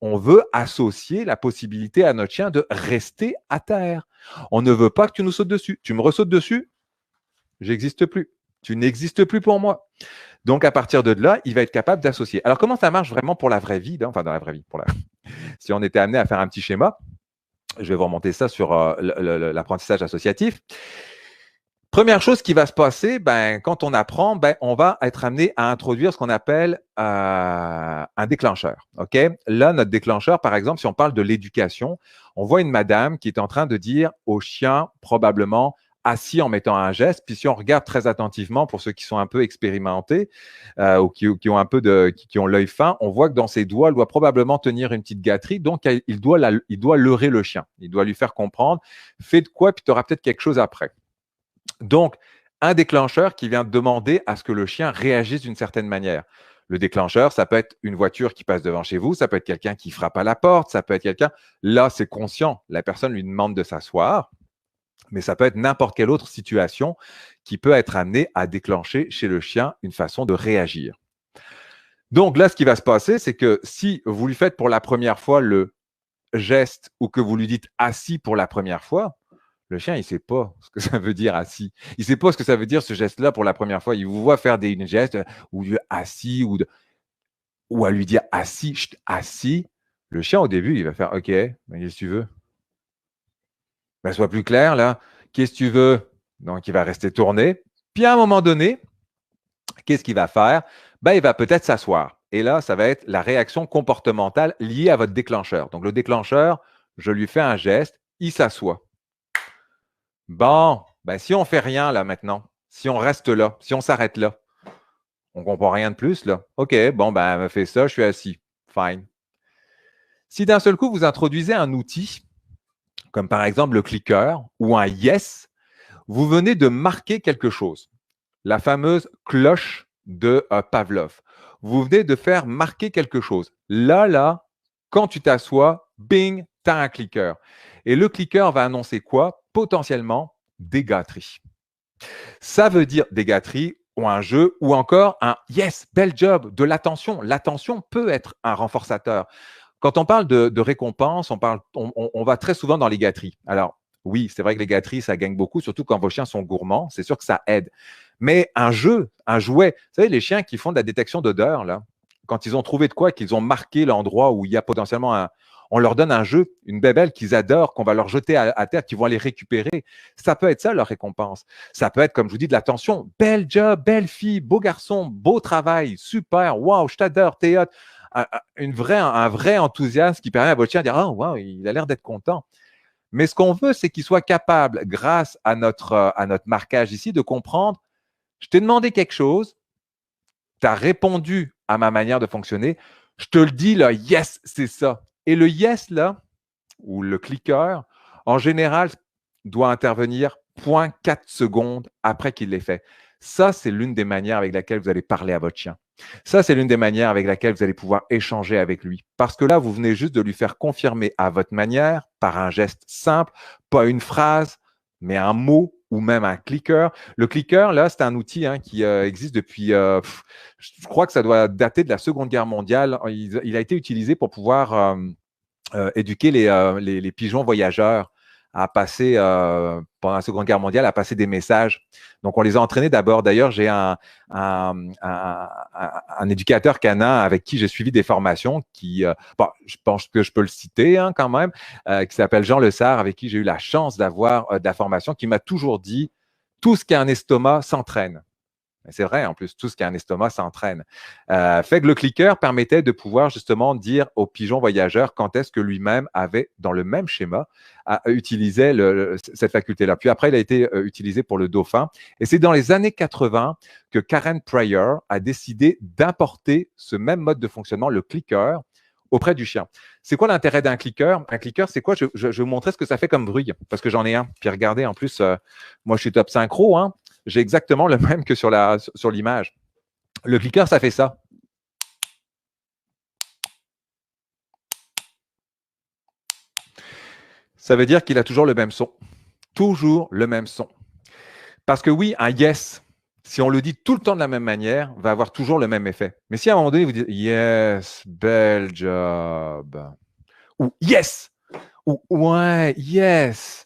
On veut associer la possibilité à notre chien de rester à terre. On ne veut pas que tu nous sautes dessus. Tu me ressautes dessus, j'existe plus. Tu n'existes plus pour moi. Donc, à partir de là, il va être capable d'associer. Alors, comment ça marche vraiment pour la vraie vie? Enfin, dans la vraie vie. Si on était amené à faire un petit schéma, je vais vous remonter ça sur l'apprentissage associatif. Première chose qui va se passer, quand on apprend, on va être amené à introduire ce qu'on appelle un déclencheur. Okay? Là, notre déclencheur, par exemple, si on parle de l'éducation, on voit une madame qui est en train de dire au chien, probablement, assis en mettant un geste. Puis si on regarde très attentivement, pour ceux qui sont un peu expérimentés ou qui ont un peu qui ont l'œil fin, on voit que dans ses doigts, elle doit probablement tenir une petite gâterie. Donc, il doit leurrer le chien. Il doit lui faire comprendre, fais de quoi, puis tu auras peut-être quelque chose après. Donc, un déclencheur qui vient demander à ce que le chien réagisse d'une certaine manière. Le déclencheur, ça peut être une voiture qui passe devant chez vous, ça peut être quelqu'un qui frappe à la porte, ça peut être quelqu'un… Là, c'est conscient. La personne lui demande de s'asseoir, mais ça peut être n'importe quelle autre situation qui peut être amenée à déclencher chez le chien une façon de réagir. Donc là, ce qui va se passer, c'est que si vous lui faites pour la première fois le geste ou que vous lui dites assis pour la première fois, le chien, il ne sait pas ce que ça veut dire assis. Il ne sait pas ce que ça veut dire ce geste-là pour la première fois. Il vous voit faire des gestes ou assis ou à lui dire assis, assis. Le chien, au début, il va faire « OK, mais qu'est-ce que tu veux? Ben, sois plus clair, là. Qu'est-ce que tu veux? » Donc, il va rester tourné. Puis, à un moment donné, qu'est-ce qu'il va faire? Ben, il va peut-être s'asseoir. Et là, ça va être la réaction comportementale liée à votre déclencheur. Donc, le déclencheur, je lui fais un geste, il s'assoit. Bon, ben, si on ne fait rien là maintenant, si on reste là, si on s'arrête là, on ne comprend rien de plus là. OK, bon, ben, elle me fait ça, je suis assis. Fine. Si d'un seul coup, vous introduisez un outil, comme par exemple le clicker ou un yes, vous venez de marquer quelque chose. La fameuse cloche de Pavlov. Vous venez de faire marquer quelque chose. Là, quand tu t'assois, bing, tu as un clicker. Et le clicker va annoncer quoi? Potentiellement des gâteries. Ça veut dire des gâteries ou un jeu ou encore un yes, bel job, de l'attention. L'attention peut être un renforçateur. Quand on parle de récompense, on va très souvent dans les gâteries. Alors, oui, c'est vrai que les gâteries, ça gagne beaucoup, surtout quand vos chiens sont gourmands. C'est sûr que ça aide. Mais un jeu, un jouet, vous savez, les chiens qui font de la détection d'odeur, là, quand ils ont trouvé de quoi, qu'ils ont marqué l'endroit où il y a potentiellement un. On leur donne un jeu, une bébelle qu'ils adorent, qu'on va leur jeter à terre, qu'ils vont aller récupérer. Ça peut être ça, leur récompense. Ça peut être, comme je vous dis, de l'attention. Bel job, belle fille, beau garçon, beau travail, super, waouh, je t'adore, t'es hot. Un vrai enthousiasme qui permet à votre chien de dire « Ah, wow, il a l'air d'être content ». Mais ce qu'on veut, c'est qu'il soit capable, grâce à notre marquage ici, de comprendre « Je t'ai demandé quelque chose, tu as répondu à ma manière de fonctionner, je te le dis là, yes, c'est ça ». Et le yes là, ou le clicker, en général, doit intervenir 0,4 secondes après qu'il l'ait fait. Ça, c'est l'une des manières avec laquelle vous allez parler à votre chien. Ça, c'est l'une des manières avec laquelle vous allez pouvoir échanger avec lui. Parce que là, vous venez juste de lui faire confirmer à votre manière, par un geste simple, pas une phrase, mais un mot ou même un clicker. Le clicker, là, c'est un outil qui existe depuis, je crois que ça doit dater de la Seconde Guerre mondiale. Il a été utilisé pour pouvoir éduquer les pigeons voyageurs à passer, pendant la Seconde Guerre mondiale, à passer des messages. Donc, on les a entraînés d'abord. D'ailleurs, j'ai un éducateur canin avec qui j'ai suivi des formations qui, bon, je pense que je peux le citer quand même, qui s'appelle Jean Lessard, avec qui j'ai eu la chance d'avoir de la formation, qui m'a toujours dit « Tout ce qui a un estomac s'entraîne ». C'est vrai, en plus, tout ce qui a un estomac s'entraîne. Fait que le clicker permettait de pouvoir justement dire aux pigeons voyageurs quand est-ce que lui-même avait, dans le même schéma, utilisait cette faculté-là. Puis après, il a été utilisé pour le dauphin. Et c'est dans les années 80 que Karen Pryor a décidé d'importer ce même mode de fonctionnement, le clicker, auprès du chien. C'est quoi l'intérêt d'un clicker? Un clicker, c'est quoi? Je vais vous montrer ce que ça fait comme bruit, parce que j'en ai un. Puis regardez, en plus, moi, je suis top synchro, j'ai exactement le même que sur l'image. Le clicker, ça fait ça. Ça veut dire qu'il a toujours le même son. Toujours le même son. Parce que oui, un yes, si on le dit tout le temps de la même manière, va avoir toujours le même effet. Mais si à un moment donné, vous dites yes, bel job, ou yes, ou ouais, yes,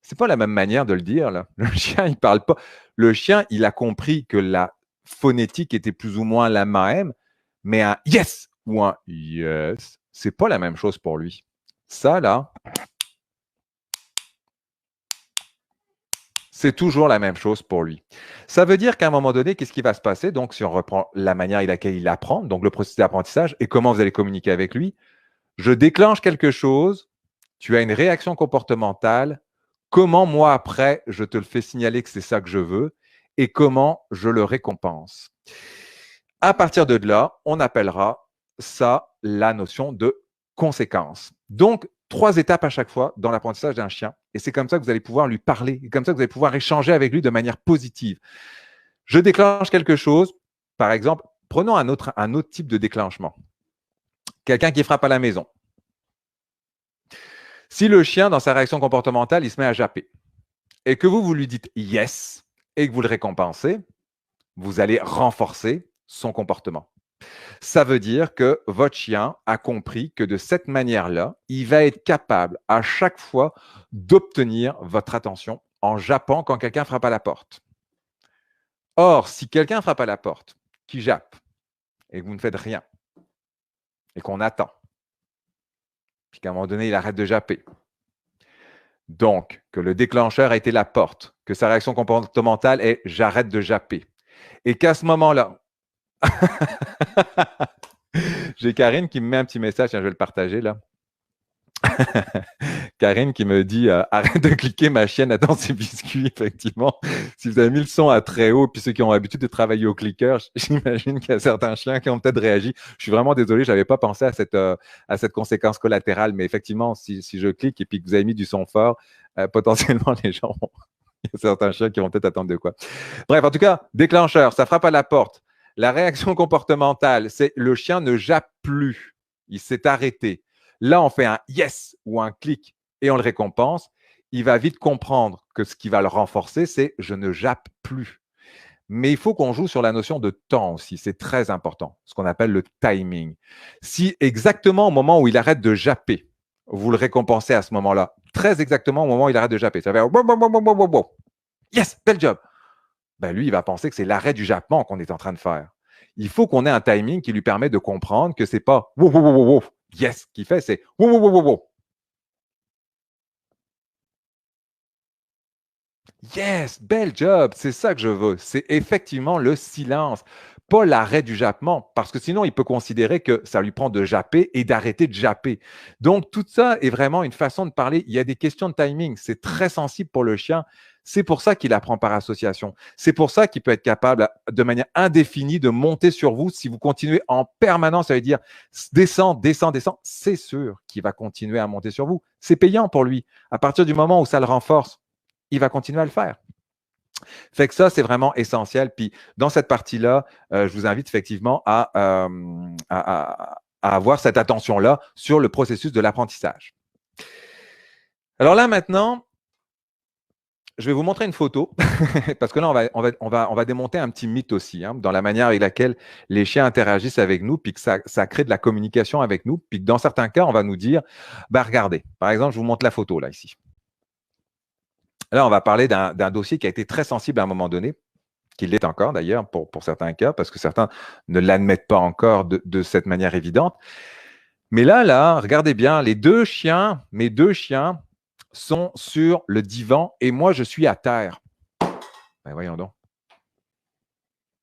c'est pas la même manière de le dire, là. Le chien, il parle pas. Le chien, il a compris que la phonétique était plus ou moins la même, mais un yes ou un yes, c'est pas la même chose pour lui. Ça, là, c'est toujours la même chose pour lui. Ça veut dire qu'à un moment donné, qu'est-ce qui va se passer? Donc, si on reprend la manière avec laquelle il apprend, donc le processus d'apprentissage, et comment vous allez communiquer avec lui, je déclenche quelque chose, tu as une réaction comportementale, comment moi après, je te le fais signaler que c'est ça que je veux, et comment je le récompense. À partir de là, on appellera ça la notion de conséquence. Donc, 3 étapes à chaque fois dans l'apprentissage d'un chien. Et c'est comme ça que vous allez pouvoir lui parler, et comme ça que vous allez pouvoir échanger avec lui de manière positive. Je déclenche quelque chose, par exemple, prenons un autre type de déclenchement. Quelqu'un qui frappe à la maison. Si le chien, dans sa réaction comportementale, il se met à japper, et que vous lui dites yes, et que vous le récompensez, vous allez renforcer son comportement. Ça veut dire que votre chien a compris que de cette manière-là, il va être capable à chaque fois d'obtenir votre attention en jappant quand quelqu'un frappe à la porte. Or, si quelqu'un frappe à la porte, qui jappe, et que vous ne faites rien, et qu'on attend, qu'à un moment donné, il arrête de japper. Donc, que le déclencheur a été la porte, que sa réaction comportementale est « j'arrête de japper ». Et qu'à ce moment-là, j'ai Karine qui me met un petit message, tiens, je vais le partager là. Karine qui me dit arrête de cliquer, ma chienne attend ses biscuits, effectivement. Si vous avez mis le son à très haut, puis ceux qui ont l'habitude de travailler au clicker, j'imagine qu'il y a certains chiens qui ont peut-être réagi. Je suis vraiment désolé, je n'avais pas pensé à cette conséquence collatérale, mais effectivement, si je clique et puis que vous avez mis du son fort, potentiellement les gens il y a certains chiens qui vont peut-être attendre de quoi. Bref, en tout cas, déclencheur, ça frappe à la porte. La réaction comportementale, c'est le chien ne jappe plus. Il s'est arrêté. Là, on fait un yes ou un clic et on le récompense. Il va vite comprendre que ce qui va le renforcer, c'est je ne jappe plus. Mais il faut qu'on joue sur la notion de temps aussi. C'est très important, ce qu'on appelle le timing. Si exactement au moment où il arrête de japper, vous le récompensez à ce moment-là, très exactement au moment où il arrête de japper, ça va faire yes, bel job. Ben lui, il va penser que c'est l'arrêt du jappement qu'on est en train de faire. Il faut qu'on ait un timing qui lui permet de comprendre que c'est pas wow, wow, wow, wow, yes qu'il fait, c'est wow, wow, wow, wow. Yes, bel job, c'est ça que je veux. C'est effectivement le silence, pas l'arrêt du jappement, parce que sinon, il peut considérer que ça lui prend de japper et d'arrêter de japper. Donc, tout ça est vraiment une façon de parler. Il y a des questions de timing. C'est très sensible pour le chien. C'est pour ça qu'il apprend par association. C'est pour ça qu'il peut être capable, de manière indéfinie, de monter sur vous. Si vous continuez en permanence, ça veut dire descend, descend, descend. C'est sûr qu'il va continuer à monter sur vous. C'est payant pour lui. À partir du moment où ça le renforce, il va continuer à le faire. Fait que ça, c'est vraiment essentiel. Puis dans cette partie-là, je vous invite effectivement à avoir cette attention-là sur le processus de l'apprentissage. Alors là, maintenant, je vais vous montrer une photo, parce que là, on va démonter un petit mythe aussi, hein, dans la manière avec laquelle les chiens interagissent avec nous, puis que ça crée de la communication avec nous, puis que dans certains cas, on va nous dire, bah, regardez, par exemple, je vous montre la photo là, ici. Là, on va parler d'un dossier qui a été très sensible à un moment donné, qui l'est encore d'ailleurs pour certains cas, parce que certains ne l'admettent pas encore de cette manière évidente. Mais là, regardez bien, mes deux chiens sont sur le divan et moi, je suis à terre. Ben, voyons donc.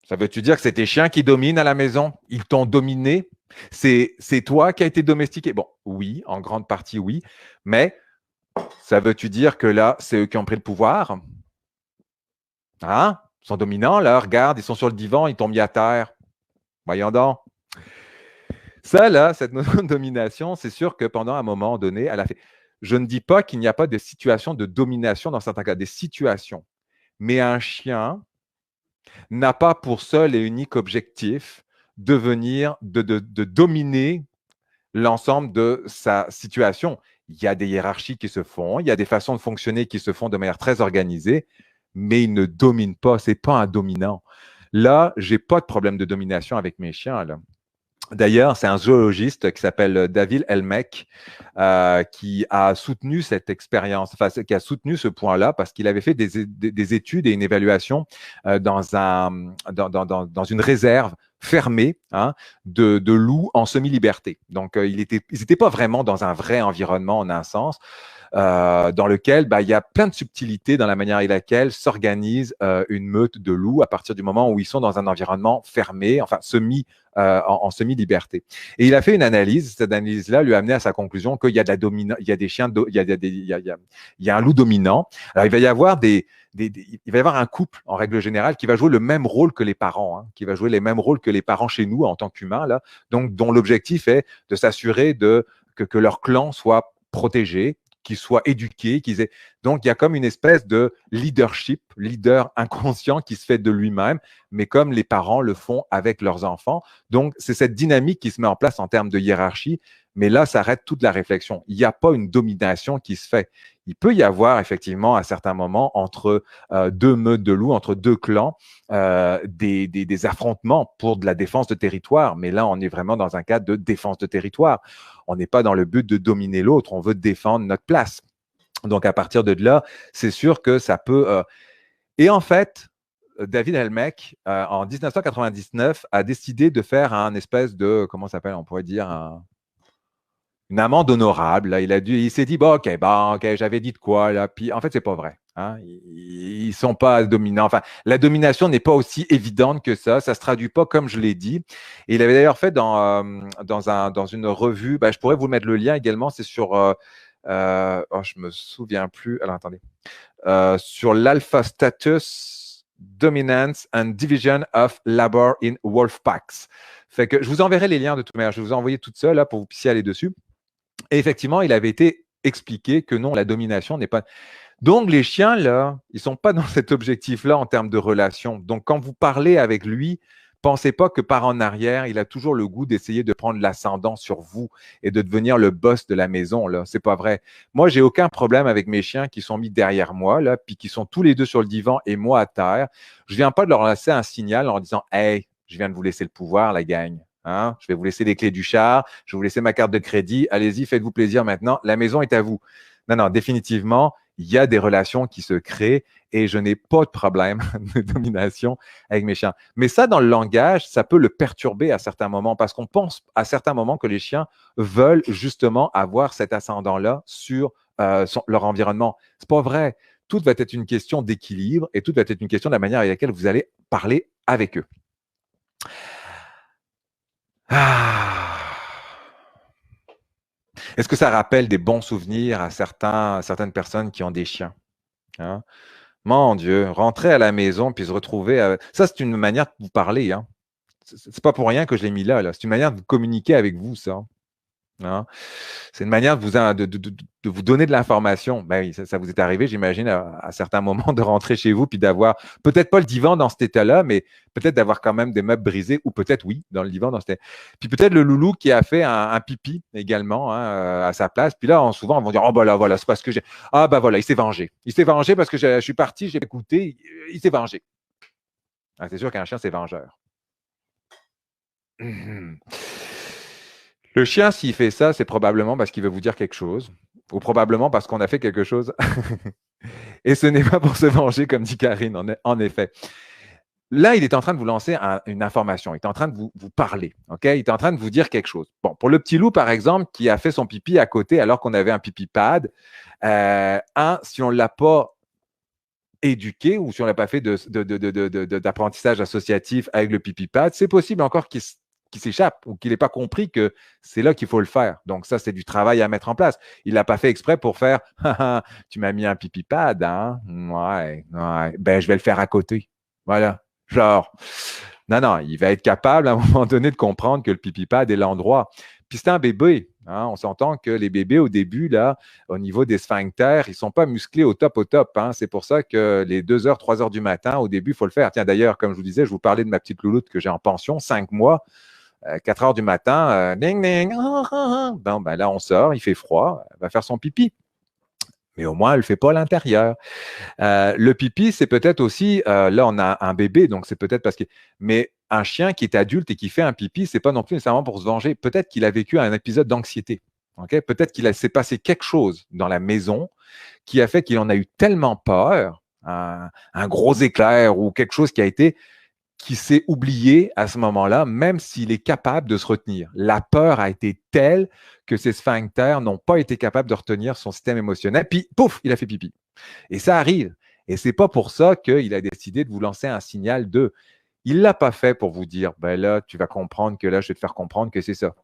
Ça veut-tu dire que c'est tes chiens qui dominent à la maison? Ils t'ont dominé? C'est toi qui as été domestiqué? Bon, oui, en grande partie, oui. Mais ça veut-tu dire que là, c'est eux qui ont pris le pouvoir? Hein? Ils sont dominants, là, regarde, ils sont sur le divan, ils t'ont mis à terre. Voyons donc. Ça, là, cette notion de domination, c'est sûr que pendant un moment donné, elle a fait. Je ne dis pas qu'il n'y a pas de situation de domination dans certains cas, des situations. Mais un chien n'a pas pour seul et unique objectif de dominer l'ensemble de sa situation. Il y a des hiérarchies qui se font, il y a des façons de fonctionner qui se font de manière très organisée, mais il ne domine pas, ce n'est pas un dominant. Là, je n'ai pas de problème de domination avec mes chiens. Là. D'ailleurs, c'est un zoologiste qui s'appelle David Elmec qui a soutenu cette expérience, enfin, qui a soutenu ce point-là parce qu'il avait fait des études et une évaluation dans une réserve fermée hein, de loups en semi-liberté. Donc, ils n'étaient pas vraiment dans un vrai environnement en un sens. Dans lequel il y a plein de subtilités dans la manière avec laquelle s'organise une meute de loups à partir du moment où ils sont dans un environnement fermé, enfin en semi-liberté. Et il a fait une analyse. Cette analyse-là lui a amené à sa conclusion qu'il y a il y a des chiens, il y a un loup dominant. Alors il va y avoir il va y avoir un couple en règle générale qui va jouer le même rôle que les parents, hein, qui va jouer les mêmes rôles que les parents chez nous en tant qu'humains là. Donc dont l'objectif est de s'assurer que leur clan soit protégé, qu'ils soient éduqués, qu'ils aient. Donc, il y a comme une espèce de leader inconscient qui se fait de lui-même, mais comme les parents le font avec leurs enfants. Donc, c'est cette dynamique qui se met en place en termes de hiérarchie, mais là, ça arrête toute la réflexion. Il n'y a pas une domination qui se fait. Il peut y avoir effectivement à certains moments entre deux meutes de loups, entre deux clans, des affrontements pour de la défense de territoire, mais là, on est vraiment dans un cadre de défense de territoire. On n'est pas dans le but de dominer l'autre, on veut défendre notre place. Donc, à partir de là, c'est sûr que ça peut… Et en fait, David Elmec, en 1999, a décidé de faire un espèce de… Comment ça s'appelle? On pourrait dire une amende honorable. Là, il s'est dit, bon, ok, j'avais dit de quoi là. Puis en fait, c'est pas vrai. Hein. Ils sont pas dominants. Enfin, la domination n'est pas aussi évidente que ça. Ça se traduit pas comme je l'ai dit. Et il avait d'ailleurs fait dans une revue. Je pourrais vous mettre le lien également. C'est sur. Je me souviens plus. Alors attendez. Sur l'Alpha Status Dominance and Division of Labor in Wolf Packs. Fait que je vous enverrai les liens de toute manière. Je vais vous envoyer tout ça là pour que vous puissiez aller dessus. Et effectivement, il avait été expliqué que non, la domination n'est pas. Donc, les chiens, là, ils ne sont pas dans cet objectif-là en termes de relation. Donc, quand vous parlez avec lui, pensez pas que par en arrière, il a toujours le goût d'essayer de prendre l'ascendant sur vous et de devenir le boss de la maison. Là, c'est pas vrai. Moi, j'ai aucun problème avec mes chiens qui sont mis derrière moi, là, puis qui sont tous les deux sur le divan et moi à terre. Je viens pas de leur laisser un signal en leur disant, hey, je viens de vous laisser le pouvoir, la gang. Hein? Je vais vous laisser les clés du char, je vais vous laisser ma carte de crédit. Allez-y, faites-vous plaisir maintenant. La maison est à vous. Non, non, définitivement, il y a des relations qui se créent et je n'ai pas de problème de domination avec mes chiens. Mais ça, dans le langage, ça peut le perturber à certains moments parce qu'on pense à certains moments que les chiens veulent justement avoir cet ascendant-là sur leur environnement. C'est pas vrai. Tout va être une question d'équilibre et tout va être une question de la manière avec laquelle vous allez parler avec eux. Est-ce que ça rappelle des bons souvenirs à certaines personnes qui ont des chiens? Hein? Mon Dieu, rentrer à la maison puis se retrouver. Ça, c'est une manière de vous parler. Hein? C'est pas pour rien que je l'ai mis là. C'est une manière de communiquer avec vous, ça. Hein? C'est une manière de vous donner de l'information. Ben oui, ça vous est arrivé, j'imagine, à certains moments de rentrer chez vous puis d'avoir peut-être pas le divan dans cet état-là, mais peut-être d'avoir quand même des meubles brisés ou peut-être, oui, dans le divan dans cet état. Puis peut-être le loulou qui a fait un pipi également hein, à sa place. Puis là, souvent, on va dire, oh, ben là, voilà, c'est parce que j'ai. Ah, ben voilà, il s'est vengé. Il s'est vengé parce que je suis parti, j'ai écouté, il s'est vengé. Ah, c'est sûr qu'un chien, c'est vengeur. Le chien, s'il fait ça, c'est probablement parce qu'il veut vous dire quelque chose, ou probablement parce qu'on a fait quelque chose. Et ce n'est pas pour se venger, comme dit Karine, en effet. Là, il est en train de vous lancer une information. Il est en train de vous parler. OK? Il est en train de vous dire quelque chose. Bon, pour le petit loup, par exemple, qui a fait son pipi à côté alors qu'on avait un pipi pad, si on ne l'a pas éduqué ou si on n'a pas fait d'apprentissage associatif avec le pipi pad, c'est possible encore qu'il s'échappe ou qu'il n'ait pas compris que c'est là qu'il faut le faire. Donc, ça, c'est du travail à mettre en place. Il ne l'a pas fait exprès pour faire tu m'as mis un pipi pad, hein? Ouais. Ben, je vais le faire à côté. Voilà. Genre, non, il va être capable à un moment donné de comprendre que le pipi pad est l'endroit. Puis c'est un bébé. Hein? On s'entend que les bébés, au début, là, au niveau des sphincters, ils ne sont pas musclés au top. Hein? C'est pour ça que les 2h, 3h du matin, au début, il faut le faire. Tiens, d'ailleurs, comme je vous disais, je vous parlais de ma petite louloute que j'ai en pension, 5 mois. 4 heures du matin, ding, ding, bon, ben là, on sort, il fait froid, elle va faire son pipi. Mais au moins, elle ne le fait pas à l'intérieur. Le pipi, c'est peut-être aussi, là, on a un bébé, donc c'est peut-être parce que. Mais un chien qui est adulte et qui fait un pipi, c'est pas non plus nécessairement pour se venger. Peut-être qu'il a vécu un épisode d'anxiété. Okay? Peut-être qu'il s'est passé quelque chose dans la maison qui a fait qu'il en a eu tellement peur, un gros éclair ou quelque chose qui s'est oublié à ce moment-là, même s'il est capable de se retenir. La peur a été telle que ses sphincters n'ont pas été capables de retenir son système émotionnel. Puis, pouf, il a fait pipi. Et ça arrive. Et c'est pas pour ça qu'il a décidé de vous lancer un signal de. Il ne l'a pas fait pour vous dire, ben là, tu vas comprendre que là, je vais te faire comprendre que c'est ça.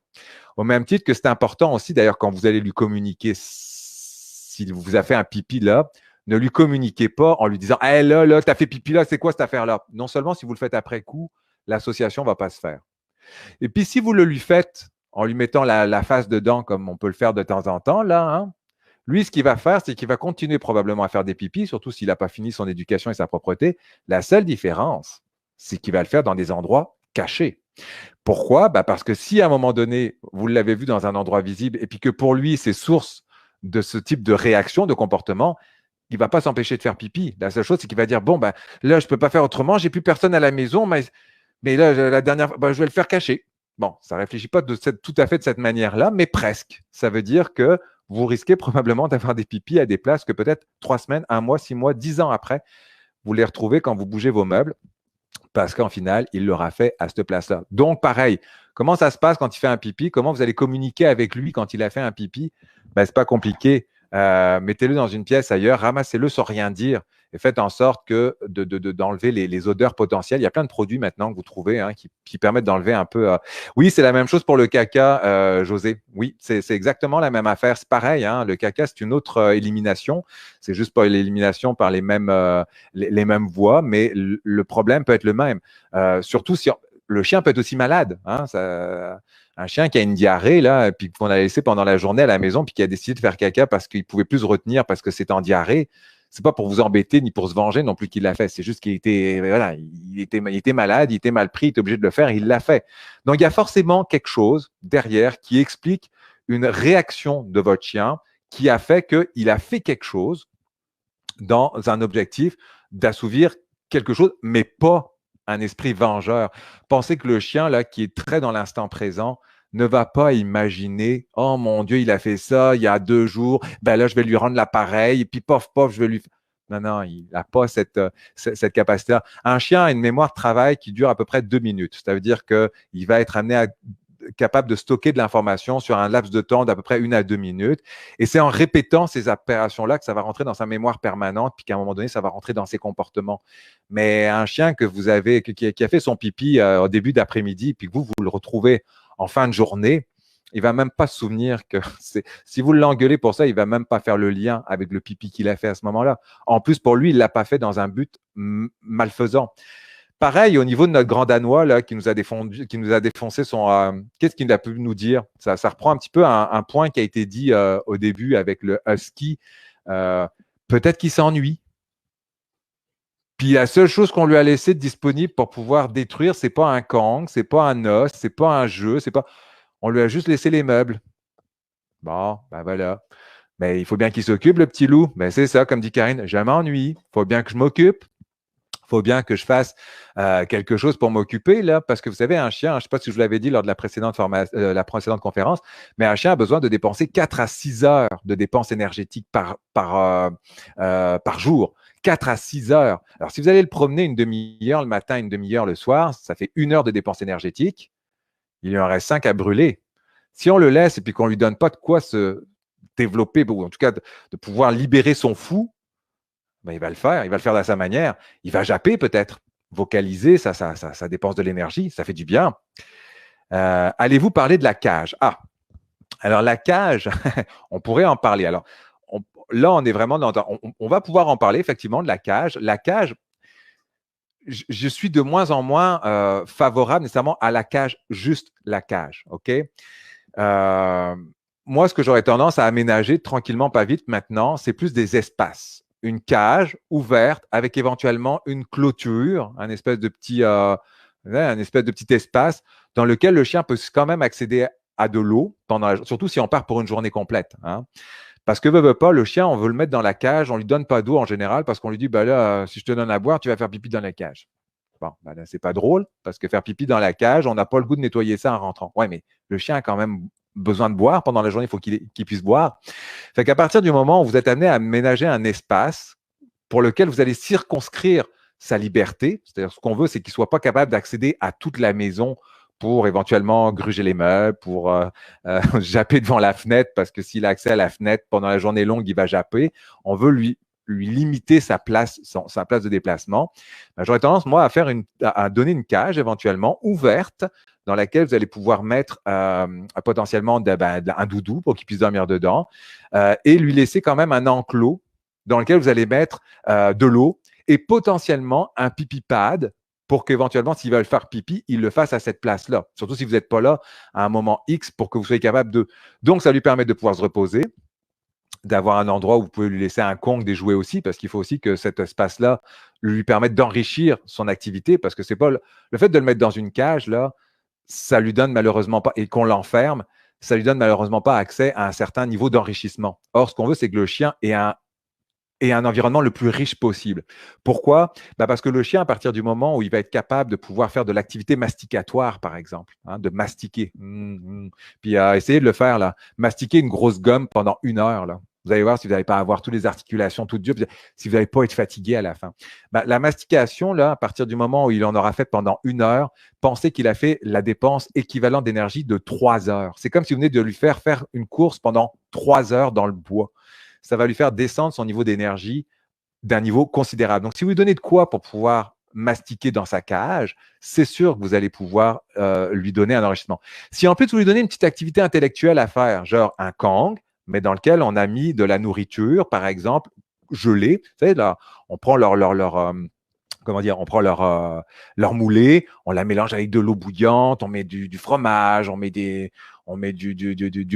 Au même titre que c'est important aussi, d'ailleurs, quand vous allez lui communiquer s'il vous a fait un pipi là, ne lui communiquez pas en lui disant hey, là, tu as fait pipi là, c'est quoi cette affaire-là? Non seulement si vous le faites après coup, l'association ne va pas se faire. Et puis si vous le lui faites en lui mettant la face dedans, comme on peut le faire de temps en temps, là, hein, lui, ce qu'il va faire, c'est qu'il va continuer probablement à faire des pipis, surtout s'il n'a pas fini son éducation et sa propreté. La seule différence, c'est qu'il va le faire dans des endroits cachés. Pourquoi? Parce que si à un moment donné, vous l'avez vu dans un endroit visible et puis que pour lui, c'est source de ce type de réaction, de comportement, il ne va pas s'empêcher de faire pipi. La seule chose, c'est qu'il va dire, bon, là, je ne peux pas faire autrement, j'ai plus personne à la maison, mais là, la dernière fois, je vais le faire cacher. Bon, ça ne réfléchit pas tout à fait de cette manière-là, mais presque. Ça veut dire que vous risquez probablement d'avoir des pipis à des places que peut-être 3 semaines, 1 mois, 6 mois, 10 ans après, vous les retrouvez quand vous bougez vos meubles parce qu'en final, il l'aura fait à cette place-là. Donc, pareil, comment ça se passe quand il fait un pipi? Comment vous allez communiquer avec lui quand il a fait un pipi? Ben, ce n'est pas compliqué. Mettez-le dans une pièce ailleurs, ramassez-le sans rien dire et faites en sorte d'enlever les odeurs potentielles. Il y a plein de produits maintenant que vous trouvez qui permettent d'enlever un peu. Oui, c'est la même chose pour le caca, José. Oui, c'est exactement la même affaire. C'est pareil, le caca, c'est une autre élimination. C'est juste pas l'élimination par les mêmes voies, mais le problème peut être le même. Surtout si le chien peut être aussi malade. Un chien qui a une diarrhée, là, puis qu'on a laissé pendant la journée à la maison, puis qui a décidé de faire caca parce qu'il ne pouvait plus se retenir parce que c'était en diarrhée, c'est pas pour vous embêter ni pour se venger non plus qu'il l'a fait. C'est juste qu'il était, voilà, il était malade, il était mal pris, il était obligé de le faire, il l'a fait. Donc, il y a forcément quelque chose derrière qui explique une réaction de votre chien qui a fait qu'il a fait quelque chose dans un objectif d'assouvir quelque chose, mais pas un esprit vengeur. Pensez que le chien, là, qui est très dans l'instant présent, ne va pas imaginer « Oh mon Dieu, il a fait ça il y a 2 jours, ben là, je vais lui rendre l'appareil, et puis pof, pof, je vais lui… » Non, non, il n'a pas cette capacité-là. Un chien a une mémoire de travail qui dure à peu près 2 minutes. Ça veut dire qu'il va être amené à capable de stocker de l'information sur un laps de temps d'à peu près 1 à 2 minutes. Et c'est en répétant ces opérations-là que ça va rentrer dans sa mémoire permanente, puis qu'à un moment donné, ça va rentrer dans ses comportements. Mais un chien que vous avez, qui a fait son pipi au début d'après-midi, puis que vous le retrouvez en fin de journée, il ne va même pas se souvenir que si vous l'engueulez pour ça, il ne va même pas faire le lien avec le pipi qu'il a fait à ce moment-là. En plus, pour lui, il ne l'a pas fait dans un but malfaisant. Pareil, au niveau de notre grand Danois là, qui nous a défoncé son… qu'est-ce qu'il a pu nous dire? Ça reprend un petit peu un point qui a été dit au début avec le husky. Peut-être qu'il s'ennuie. Puis la seule chose qu'on lui a laissé disponible pour pouvoir détruire, c'est pas un kang, c'est pas un os, c'est pas un jeu, c'est pas… On lui a juste laissé les meubles. Bon, ben voilà. Mais il faut bien qu'il s'occupe, le petit loup. Mais c'est ça, comme dit Karine, je m'ennuie. Il faut bien que je m'occupe. Il faut bien que je fasse quelque chose pour m'occuper, là, parce que vous savez, un chien, je ne sais pas si je vous l'avais dit lors de la précédente conférence, mais un chien a besoin de dépenser 4 à 6 heures de dépenses énergétiques par jour. 4 à 6 heures. Alors, si vous allez le promener une demi-heure le matin, une demi-heure le soir, ça fait 1 heure de dépenses énergétiques. Il y en reste 5 à brûler. Si on le laisse et puis qu'on ne lui donne pas de quoi se développer, ou en tout cas de pouvoir libérer son fou, ben, il va le faire de sa manière. Il va japper peut-être, vocaliser, ça dépense de l'énergie, ça fait du bien. Allez-vous parler de la cage? Ah, alors la cage, on pourrait en parler. Alors là, on est vraiment dans… On va pouvoir en parler effectivement de la cage. La cage, je suis de moins en moins favorable nécessairement à la cage, juste la cage, OK? Moi, ce que j'aurais tendance à aménager tranquillement, pas vite maintenant, c'est plus des espaces. Une cage ouverte avec éventuellement une clôture, un espèce de petit espace dans lequel le chien peut quand même accéder à de l'eau, surtout si on part pour une journée complète. Parce que veut pas, le chien, on veut le mettre dans la cage, on ne lui donne pas d'eau en général parce qu'on lui dit, bah là, si je te donne à boire, tu vas faire pipi dans la cage. Bon, ben là, c'est pas drôle parce que faire pipi dans la cage, on n'a pas le goût de nettoyer ça en rentrant. Ouais, mais le chien a quand même besoin de boire pendant la journée, il faut qu'il puisse boire. Fait qu'à partir du moment où vous êtes amené à ménager un espace pour lequel vous allez circonscrire sa liberté, c'est-à-dire ce qu'on veut, c'est qu'il ne soit pas capable d'accéder à toute la maison pour éventuellement gruger les meubles, pour japper devant la fenêtre, parce que s'il a accès à la fenêtre pendant la journée longue, il va japper. On veut lui limiter sa place de déplacement. Ben, j'aurais tendance, moi, à donner une cage éventuellement ouverte dans laquelle vous allez pouvoir mettre potentiellement un doudou pour qu'il puisse dormir dedans et lui laisser quand même un enclos dans lequel vous allez mettre de l'eau et potentiellement un pipi pad pour qu'éventuellement, s'il va le faire pipi, il le fasse à cette place-là. Surtout si vous n'êtes pas là à un moment X pour que vous soyez capable de… Donc, ça lui permet de pouvoir se reposer, d'avoir un endroit où vous pouvez lui laisser un Kong, des jouets aussi, parce qu'il faut aussi que cet espace-là lui permette d'enrichir son activité, parce que c'est pas le fait de le mettre dans une cage, là, ça lui donne malheureusement pas, et qu'on l'enferme, ça lui donne malheureusement pas accès à un certain niveau d'enrichissement. Or, ce qu'on veut, c'est que le chien ait un environnement le plus riche possible. Pourquoi? Parce que le chien, à partir du moment où il va être capable de pouvoir faire de l'activité masticatoire, par exemple, de mastiquer, puis essayer de le faire, là, mastiquer une grosse gomme pendant 1 heure, là. Vous allez voir si vous n'allez pas avoir toutes les articulations toutes dures, si vous n'allez pas être fatigué à la fin. Ben, la mastication, là, à partir du moment où il en aura fait pendant 1 heure, pensez qu'il a fait la dépense équivalente d'énergie de 3 heures. C'est comme si vous venez de lui faire une course pendant 3 heures dans le bois. Ça va lui faire descendre son niveau d'énergie d'un niveau considérable. Donc, si vous lui donnez de quoi pour pouvoir mastiquer dans sa cage, c'est sûr que vous allez pouvoir lui donner un enrichissement. Si en plus vous lui donnez une petite activité intellectuelle à faire, genre un Kong, mais dans lequel on a mis de la nourriture, par exemple, gelée, vous savez, là, on prend comment dire, on prend leur moulée, on la mélange avec de l'eau bouillante, on met du fromage, on met du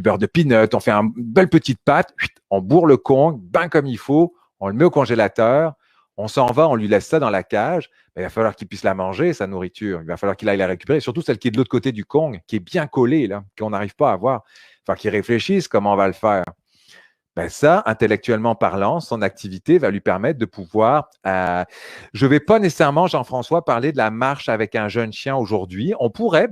beurre de peanut, on fait une belle petite pâte, on bourre le Kong, ben comme il faut, on le met au congélateur, on s'en va, on lui laisse ça dans la cage, ben, il va falloir qu'il puisse la manger, sa nourriture, il va falloir qu'il aille la récupérer, surtout celle qui est de l'autre côté du Kong, qui est bien collée, là, qu'on n'arrive pas à voir. Il va falloir qu'il réfléchisse comment on va le faire. Ben ça, intellectuellement parlant, son activité va lui permettre de pouvoir… je ne vais pas nécessairement, Jean-François, parler de la marche avec un jeune chien aujourd'hui. On pourrait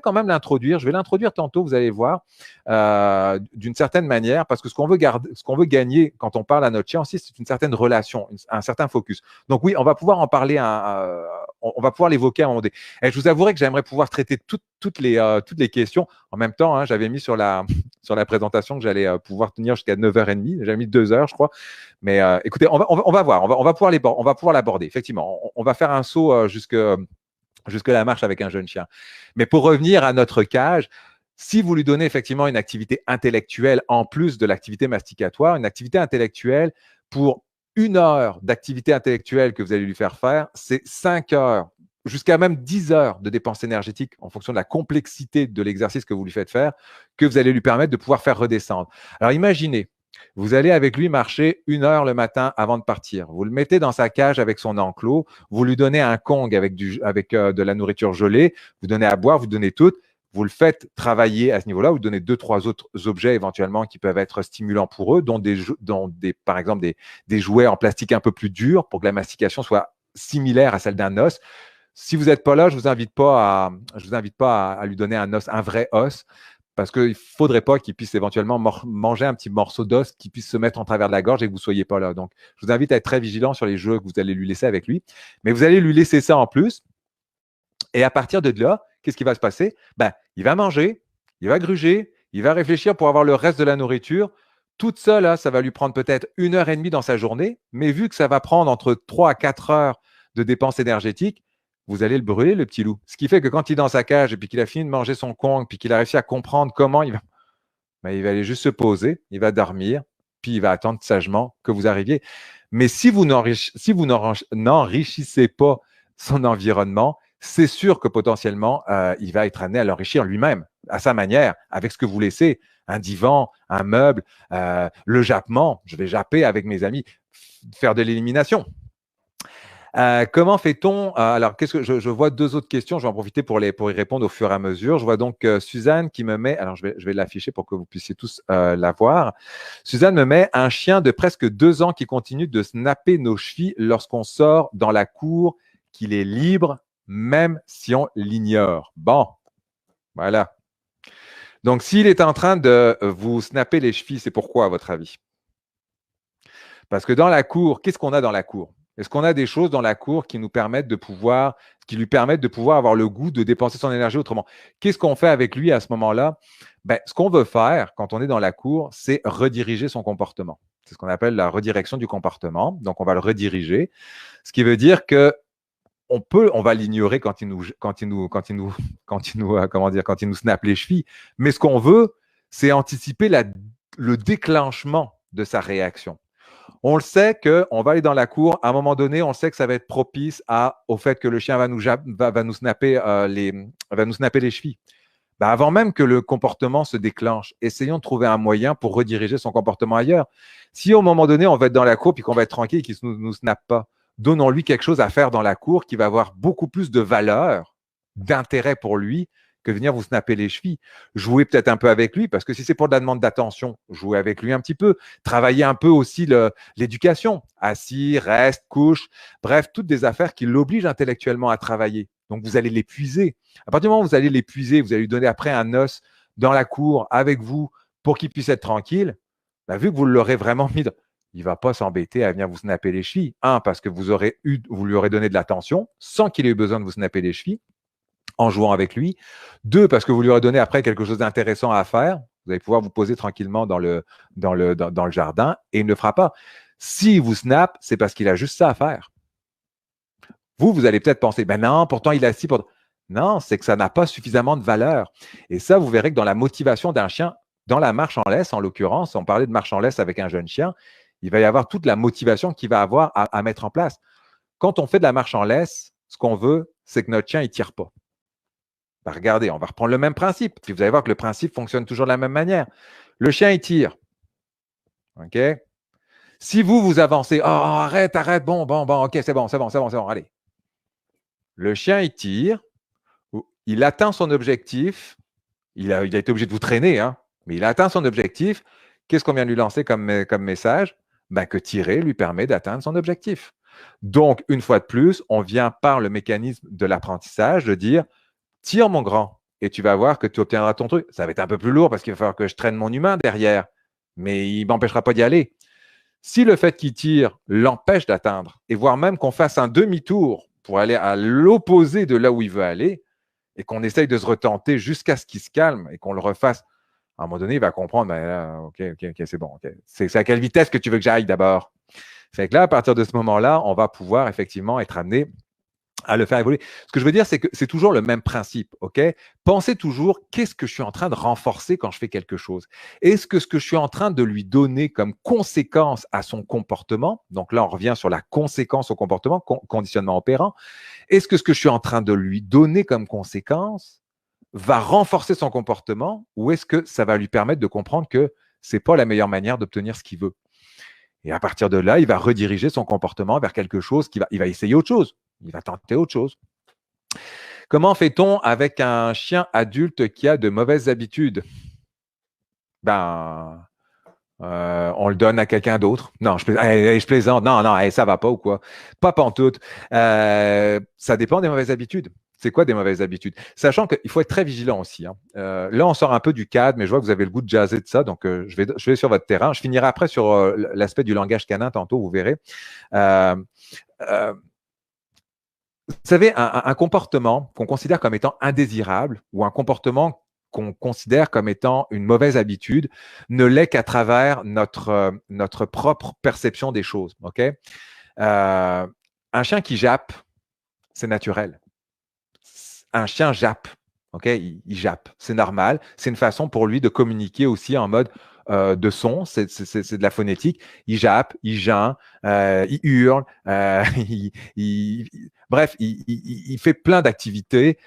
quand même l'introduire. Je vais l'introduire tantôt, vous allez voir, d'une certaine manière, parce que ce qu'on veut gagner quand on parle à notre chien aussi, c'est une certaine relation, un certain focus. Donc oui, on va pouvoir en parler, on va pouvoir l'évoquer à un moment donné. Et je vous avouerai que j'aimerais pouvoir traiter toutes les questions. En même temps, hein, j'avais mis sur la présentation que j'allais pouvoir tenir jusqu'à 9h30. J'avais mis 2 heures, je crois. Mais écoutez, on va voir. On va pouvoir l'aborder. Effectivement, on va faire un saut jusque la marche avec un jeune chien. Mais pour revenir à notre cage, si vous lui donnez effectivement une activité intellectuelle en plus de l'activité masticatoire, une activité intellectuelle pour 1 heure d'activité intellectuelle que vous allez lui faire faire, c'est 5 heures jusqu'à même 10 heures de dépenses énergétiques en fonction de la complexité de l'exercice que vous lui faites faire, que vous allez lui permettre de pouvoir faire redescendre. Alors imaginez, vous allez avec lui marcher 1 heure le matin avant de partir. Vous le mettez dans sa cage avec son enclos, vous lui donnez un Kong avec de la nourriture gelée, vous donnez à boire, vous donnez tout. Vous le faites travailler à ce niveau-là, vous donnez 2-3 autres objets éventuellement qui peuvent être stimulants pour eux, dont par exemple des jouets en plastique un peu plus durs pour que la mastication soit similaire à celle d'un os. Si vous n'êtes pas là, je ne vous invite pas à lui donner un os, un vrai os, parce qu'il ne faudrait pas qu'il puisse éventuellement manger un petit morceau d'os qui puisse se mettre en travers de la gorge et que vous ne soyez pas là. Donc, je vous invite à être très vigilant sur les jeux que vous allez lui laisser avec lui. Mais vous allez lui laisser ça en plus. Et à partir de là, qu'est-ce qui va se passer? Ben, il va manger, il va gruger, il va réfléchir pour avoir le reste de la nourriture. Toute seule, là, ça va lui prendre peut-être 1 heure et demie dans sa journée, mais vu que ça va prendre entre 3 à 4 heures de dépenses énergétiques, vous allez le brûler, le petit loup. Ce qui fait que quand il est dans sa cage et puis qu'il a fini de manger son Kong, puis qu'il a réussi à comprendre comment il va aller juste se poser, il va dormir, puis il va attendre sagement que vous arriviez. Mais si vous n'enrichissez pas son environnement, c'est sûr que potentiellement, il va être amené à l'enrichir lui-même, à sa manière, avec ce que vous laissez. Un divan, un meuble, le jappement. Je vais japper avec mes amis, faire de l'élimination. Comment fait-on alors, qu'est-ce que je vois 2 autres questions. Je vais en profiter pour y répondre au fur et à mesure. Je vois donc Suzanne qui me met, alors je vais l'afficher pour que vous puissiez tous la voir. Suzanne me met un chien de presque 2 ans qui continue de snapper nos chevilles lorsqu'on sort dans la cour, qu'il est libre, même si on l'ignore. Bon, voilà. Donc, s'il est en train de vous snapper les chevilles, c'est pourquoi, à votre avis? Parce que dans la cour, qu'est-ce qu'on a dans la cour? Est-ce qu'on a des choses dans la cour qui lui permettent de pouvoir avoir le goût de dépenser son énergie autrement? Qu'est-ce qu'on fait avec lui à ce moment-là? Ben, ce qu'on veut faire quand on est dans la cour, c'est rediriger son comportement. C'est ce qu'on appelle la redirection du comportement. Donc, on va le rediriger. Ce qui veut dire que on va l'ignorer quand il nous snappe les chevilles. Mais ce qu'on veut, c'est anticiper le déclenchement de sa réaction. On le sait qu'on va aller dans la cour, à un moment donné, on sait que ça va être propice au fait que le chien va nous snapper les chevilles. Ben, avant même que le comportement se déclenche, essayons de trouver un moyen pour rediriger son comportement ailleurs. Si au moment donné, on va être dans la cour et qu'on va être tranquille et qu'il ne nous snappe pas, donnons-lui quelque chose à faire dans la cour qui va avoir beaucoup plus de valeur, d'intérêt pour lui, que de venir vous snapper les chevilles. Jouez peut-être un peu avec lui, parce que si c'est pour de la demande d'attention, jouez avec lui un petit peu. Travaillez un peu aussi l'éducation. Assis, reste, couche. Bref, toutes des affaires qui l'obligent intellectuellement à travailler. Donc, vous allez l'épuiser. À partir du moment où vous allez l'épuiser, vous allez lui donner après un os dans la cour avec vous pour qu'il puisse être tranquille. Ben, vu que vous l'aurez vraiment mis, il ne va pas s'embêter à venir vous snapper les chevilles. Un, parce que vous lui aurez donné de l'attention sans qu'il ait eu besoin de vous snapper les chevilles en jouant avec lui. Deux, parce que vous lui aurez donné après quelque chose d'intéressant à faire. Vous allez pouvoir vous poser tranquillement dans le jardin et il ne le fera pas. S'il vous snap, c'est parce qu'il a juste ça à faire. Vous allez peut-être penser, ben non, pourtant il a assis. Non, c'est que ça n'a pas suffisamment de valeur. Et ça, vous verrez que dans la motivation d'un chien, dans la marche en laisse, en l'occurrence, on parlait de marche en laisse avec un jeune chien, il va y avoir toute la motivation qu'il va avoir à mettre en place. Quand on fait de la marche en laisse, ce qu'on veut, c'est que notre chien ne tire pas. Ben regardez, on va reprendre le même principe. Puis vous allez voir que le principe fonctionne toujours de la même manière. Le chien, il tire. OK? Si vous avancez, oh, arrête, bon, OK, c'est bon, allez. Le chien, il tire, il atteint son objectif, il a été obligé de vous traîner, hein, mais il a atteint son objectif. Qu'est-ce qu'on vient de lui lancer comme message? Ben, que tirer lui permet d'atteindre son objectif. Donc, une fois de plus, on vient par le mécanisme de l'apprentissage de dire, tire mon grand, et tu vas voir que tu obtiendras ton truc. Ça va être un peu plus lourd parce qu'il va falloir que je traîne mon humain derrière, mais il ne m'empêchera pas d'y aller. Si le fait qu'il tire l'empêche d'atteindre, et voire même qu'on fasse un demi-tour pour aller à l'opposé de là où il veut aller, et qu'on essaye de se retenter jusqu'à ce qu'il se calme et qu'on le refasse, à un moment donné, il va comprendre, ben là, OK, c'est bon. Okay. C'est à quelle vitesse que tu veux que j'aille d'abord? Fait que là, à partir de ce moment-là, on va pouvoir effectivement être amené à le faire évoluer. Ce que je veux dire, c'est que c'est toujours le même principe, OK? Pensez toujours, qu'est-ce que je suis en train de renforcer quand je fais quelque chose? Est-ce que ce que je suis en train de lui donner comme conséquence à son comportement, donc là, on revient sur la conséquence au comportement, conditionnement opérant, est-ce que ce que je suis en train de lui donner comme conséquence va renforcer son comportement ou est-ce que ça va lui permettre de comprendre que ce n'est pas la meilleure manière d'obtenir ce qu'il veut? Et à partir de là, il va rediriger son comportement vers quelque chose il va essayer autre chose. Il va tenter autre chose. Comment fait-on avec un chien adulte qui a de mauvaises habitudes? Ben, on le donne à quelqu'un d'autre. Non, je plaisante. Non, ça va pas ou quoi? Pas pantoute. Ça dépend des mauvaises habitudes. C'est quoi des mauvaises habitudes? Sachant qu'il faut être très vigilant aussi. Hein. Là, on sort un peu du cadre, mais je vois que vous avez le goût de jaser de ça, donc je vais sur votre terrain. Je finirai après sur l'aspect du langage canin tantôt, vous verrez. Vous savez, un comportement qu'on considère comme étant indésirable ou un comportement qu'on considère comme étant une mauvaise habitude ne l'est qu'à travers notre propre perception des choses. Okay? Un chien qui jappe, c'est naturel. Un chien jappe. Okay? Il jappe. C'est normal. C'est une façon pour lui de communiquer aussi en mode de son, c'est de la phonétique. Il jappe, il geint, il hurle, bref, il fait plein d'activités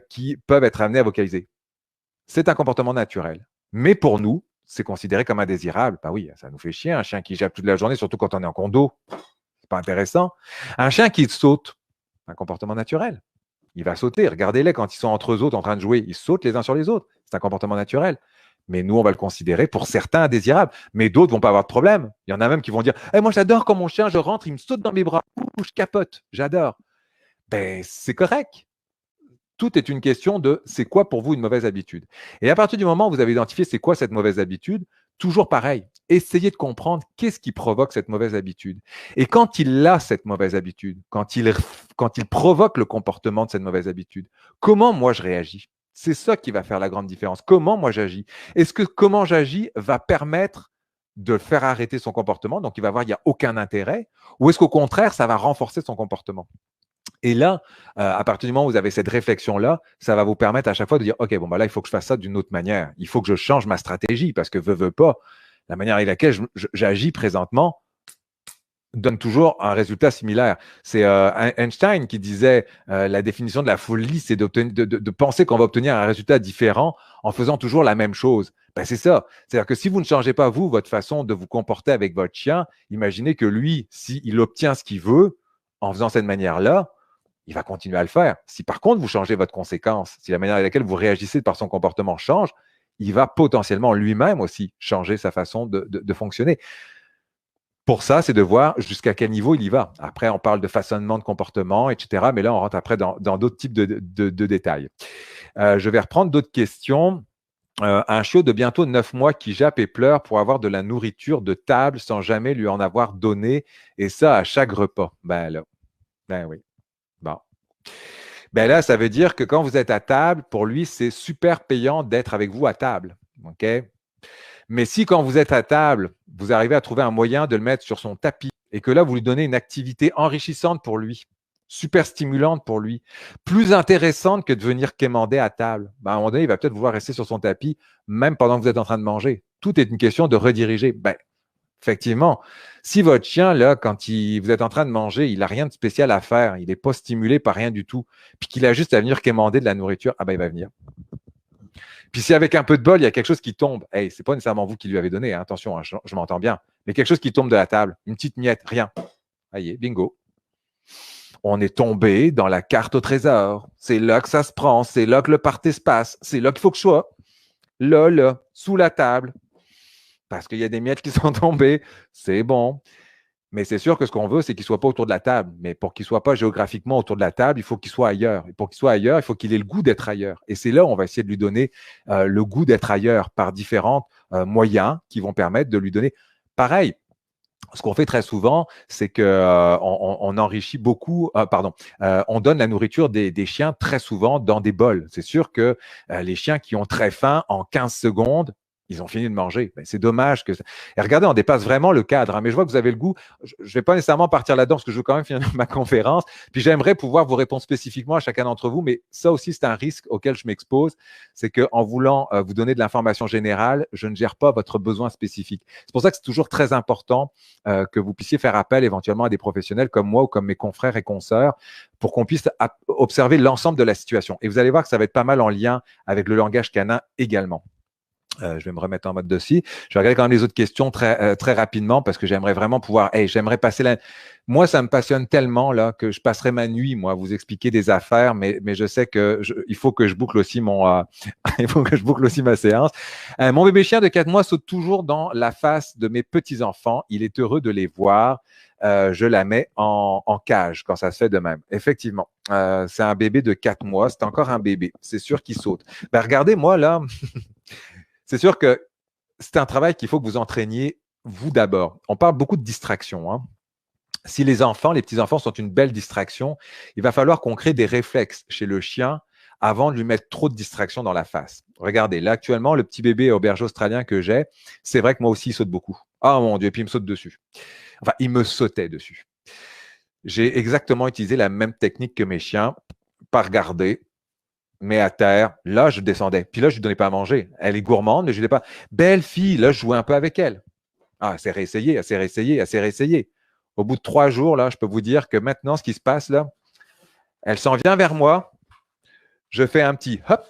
qui peuvent être amenées à vocaliser. C'est un comportement naturel. Mais pour nous, c'est considéré comme indésirable. Ben oui, ça nous fait chier, un chien qui jappe toute la journée, surtout quand on est en condo. C'est pas intéressant. Un chien qui saute, un comportement naturel. Il va sauter. Regardez-les quand ils sont entre eux autres en train de jouer. Ils sautent les uns sur les autres. C'est un comportement naturel. Mais nous, on va le considérer pour certains indésirable. Mais d'autres ne vont pas avoir de problème. Il y en a même qui vont dire moi, j'adore quand mon chien, je rentre, il me saute dans mes bras. Ouh, je capote. J'adore. Ben, c'est correct. Tout est une question de c'est quoi pour vous une mauvaise habitude. Et à partir du moment où vous avez identifié c'est quoi cette mauvaise habitude, toujours pareil, essayez de comprendre qu'est-ce qui provoque cette mauvaise habitude. Et quand il a cette mauvaise habitude, quand il provoque le comportement de cette mauvaise habitude, comment moi je réagis? C'est ça qui va faire la grande différence. Comment moi j'agis? Est-ce que comment j'agis va permettre de faire arrêter son comportement, donc il va voir il n'y a aucun intérêt, ou est-ce qu'au contraire, ça va renforcer son comportement? Et là, à partir du moment où vous avez cette réflexion-là, ça va vous permettre à chaque fois de dire, OK, bon, bah là, il faut que je fasse ça d'une autre manière. Il faut que je change ma stratégie parce que veux pas, la manière avec laquelle j'agis présentement donne toujours un résultat similaire. C'est Einstein qui disait la définition de la folie, c'est de penser qu'on va obtenir un résultat différent en faisant toujours la même chose. Ben, c'est ça. C'est-à-dire que si vous ne changez pas, vous, votre façon de vous comporter avec votre chien, imaginez que lui, s'il obtient ce qu'il veut en faisant cette manière-là, il va continuer à le faire. Si par contre, vous changez votre conséquence, si la manière avec laquelle vous réagissez par son comportement change, il va potentiellement lui-même aussi changer sa façon de fonctionner. Pour ça, c'est de voir jusqu'à quel niveau il y va. Après, on parle de façonnement de comportement, etc. Mais là, on rentre après dans d'autres types de détails. Je vais reprendre d'autres questions. Un chiot de bientôt 9 mois qui jappe et pleure pour avoir de la nourriture de table sans jamais lui en avoir donné, et ça à chaque repas. Ben là, ben oui. Bon. Ben là, ça veut dire que quand vous êtes à table, pour lui, c'est super payant d'être avec vous à table. OK? Mais si quand vous êtes à table, vous arrivez à trouver un moyen de le mettre sur son tapis et que là, vous lui donnez une activité enrichissante pour lui, super stimulante pour lui, plus intéressante que de venir quémander à table, ben à un moment donné, il va peut-être vouloir rester sur son tapis, même pendant que vous êtes en train de manger. Tout est une question de rediriger. Ben, effectivement, si votre chien, là, vous êtes en train de manger, il n'a rien de spécial à faire, il n'est pas stimulé par rien du tout, puis qu'il a juste à venir quémander de la nourriture, ah ben il va venir. Puis si avec un peu de bol, il y a quelque chose qui tombe, hey, c'est pas nécessairement vous qui lui avez donné, hein, attention, hein, je m'entends bien, mais quelque chose qui tombe de la table, une petite miette, rien. Allez, bingo. On est tombé dans la carte au trésor. C'est là que ça se prend, c'est là que le party se passe, c'est là qu'il faut que je sois. Là, sous la table, parce qu'il y a des miettes qui sont tombées, c'est bon. Mais c'est sûr que ce qu'on veut, c'est qu'il ne soit pas autour de la table. Mais pour qu'il ne soit pas géographiquement autour de la table, il faut qu'il soit ailleurs. Et pour qu'il soit ailleurs, il faut qu'il ait le goût d'être ailleurs. Et c'est là où on va essayer de lui donner le goût d'être ailleurs par différents moyens qui vont permettre de lui donner. Pareil, ce qu'on fait très souvent, c'est qu'on enrichit beaucoup, on donne la nourriture des chiens très souvent dans des bols. C'est sûr que les chiens qui ont très faim, en 15 secondes, ils ont fini de manger. Ben, c'est dommage que. Et regardez, on dépasse vraiment le cadre, hein, mais je vois que vous avez le goût. Je ne vais pas nécessairement partir là-dedans parce que je veux quand même finir ma conférence. Puis j'aimerais pouvoir vous répondre spécifiquement à chacun d'entre vous, mais ça aussi, c'est un risque auquel je m'expose. C'est qu'en voulant vous donner de l'information générale, je ne gère pas votre besoin spécifique. C'est pour ça que c'est toujours très important que vous puissiez faire appel éventuellement à des professionnels comme moi ou comme mes confrères et consoeurs pour qu'on puisse observer l'ensemble de la situation. Et vous allez voir que ça va être pas mal en lien avec le langage canin également. Je vais me remettre en mode dossier. Je vais regarder quand même les autres questions très rapidement parce que j'aimerais vraiment pouvoir. J'aimerais passer la. Moi, ça me passionne tellement là que je passerai ma nuit, moi, à vous expliquer des affaires, mais je sais que il faut que je boucle aussi il faut que je boucle aussi ma séance. Mon bébé chien de 4 mois saute toujours dans la face de mes petits-enfants. Il est heureux de les voir. Je la mets en cage quand ça se fait de même. Effectivement, c'est un bébé de 4 mois. C'est encore un bébé. C'est sûr qu'il saute. Ben, regardez, moi, là. C'est sûr que c'est un travail qu'il faut que vous entraîniez vous d'abord. On parle beaucoup de distraction. Hein. Si les petits-enfants sont une belle distraction, il va falloir qu'on crée des réflexes chez le chien avant de lui mettre trop de distraction dans la face. Regardez, là actuellement, le petit bébé auberge australien que j'ai, c'est vrai que moi aussi, il saute beaucoup. Ah mon Dieu, et puis il me saute dessus. Enfin, il me sautait dessus. J'ai exactement utilisé la même technique que mes chiens, pas regarder, mais à terre, là, je descendais. Puis là, je ne lui donnais pas à manger. Elle est gourmande, mais je ne lui donnais pas. Belle fille, là, je jouais un peu avec elle. Ah, elle s'est réessayée, elle s'est réessayée, elle s'est réessayée. Au bout de 3 jours, là, je peux vous dire que maintenant, ce qui se passe, là, elle s'en vient vers moi. Je fais un petit hop.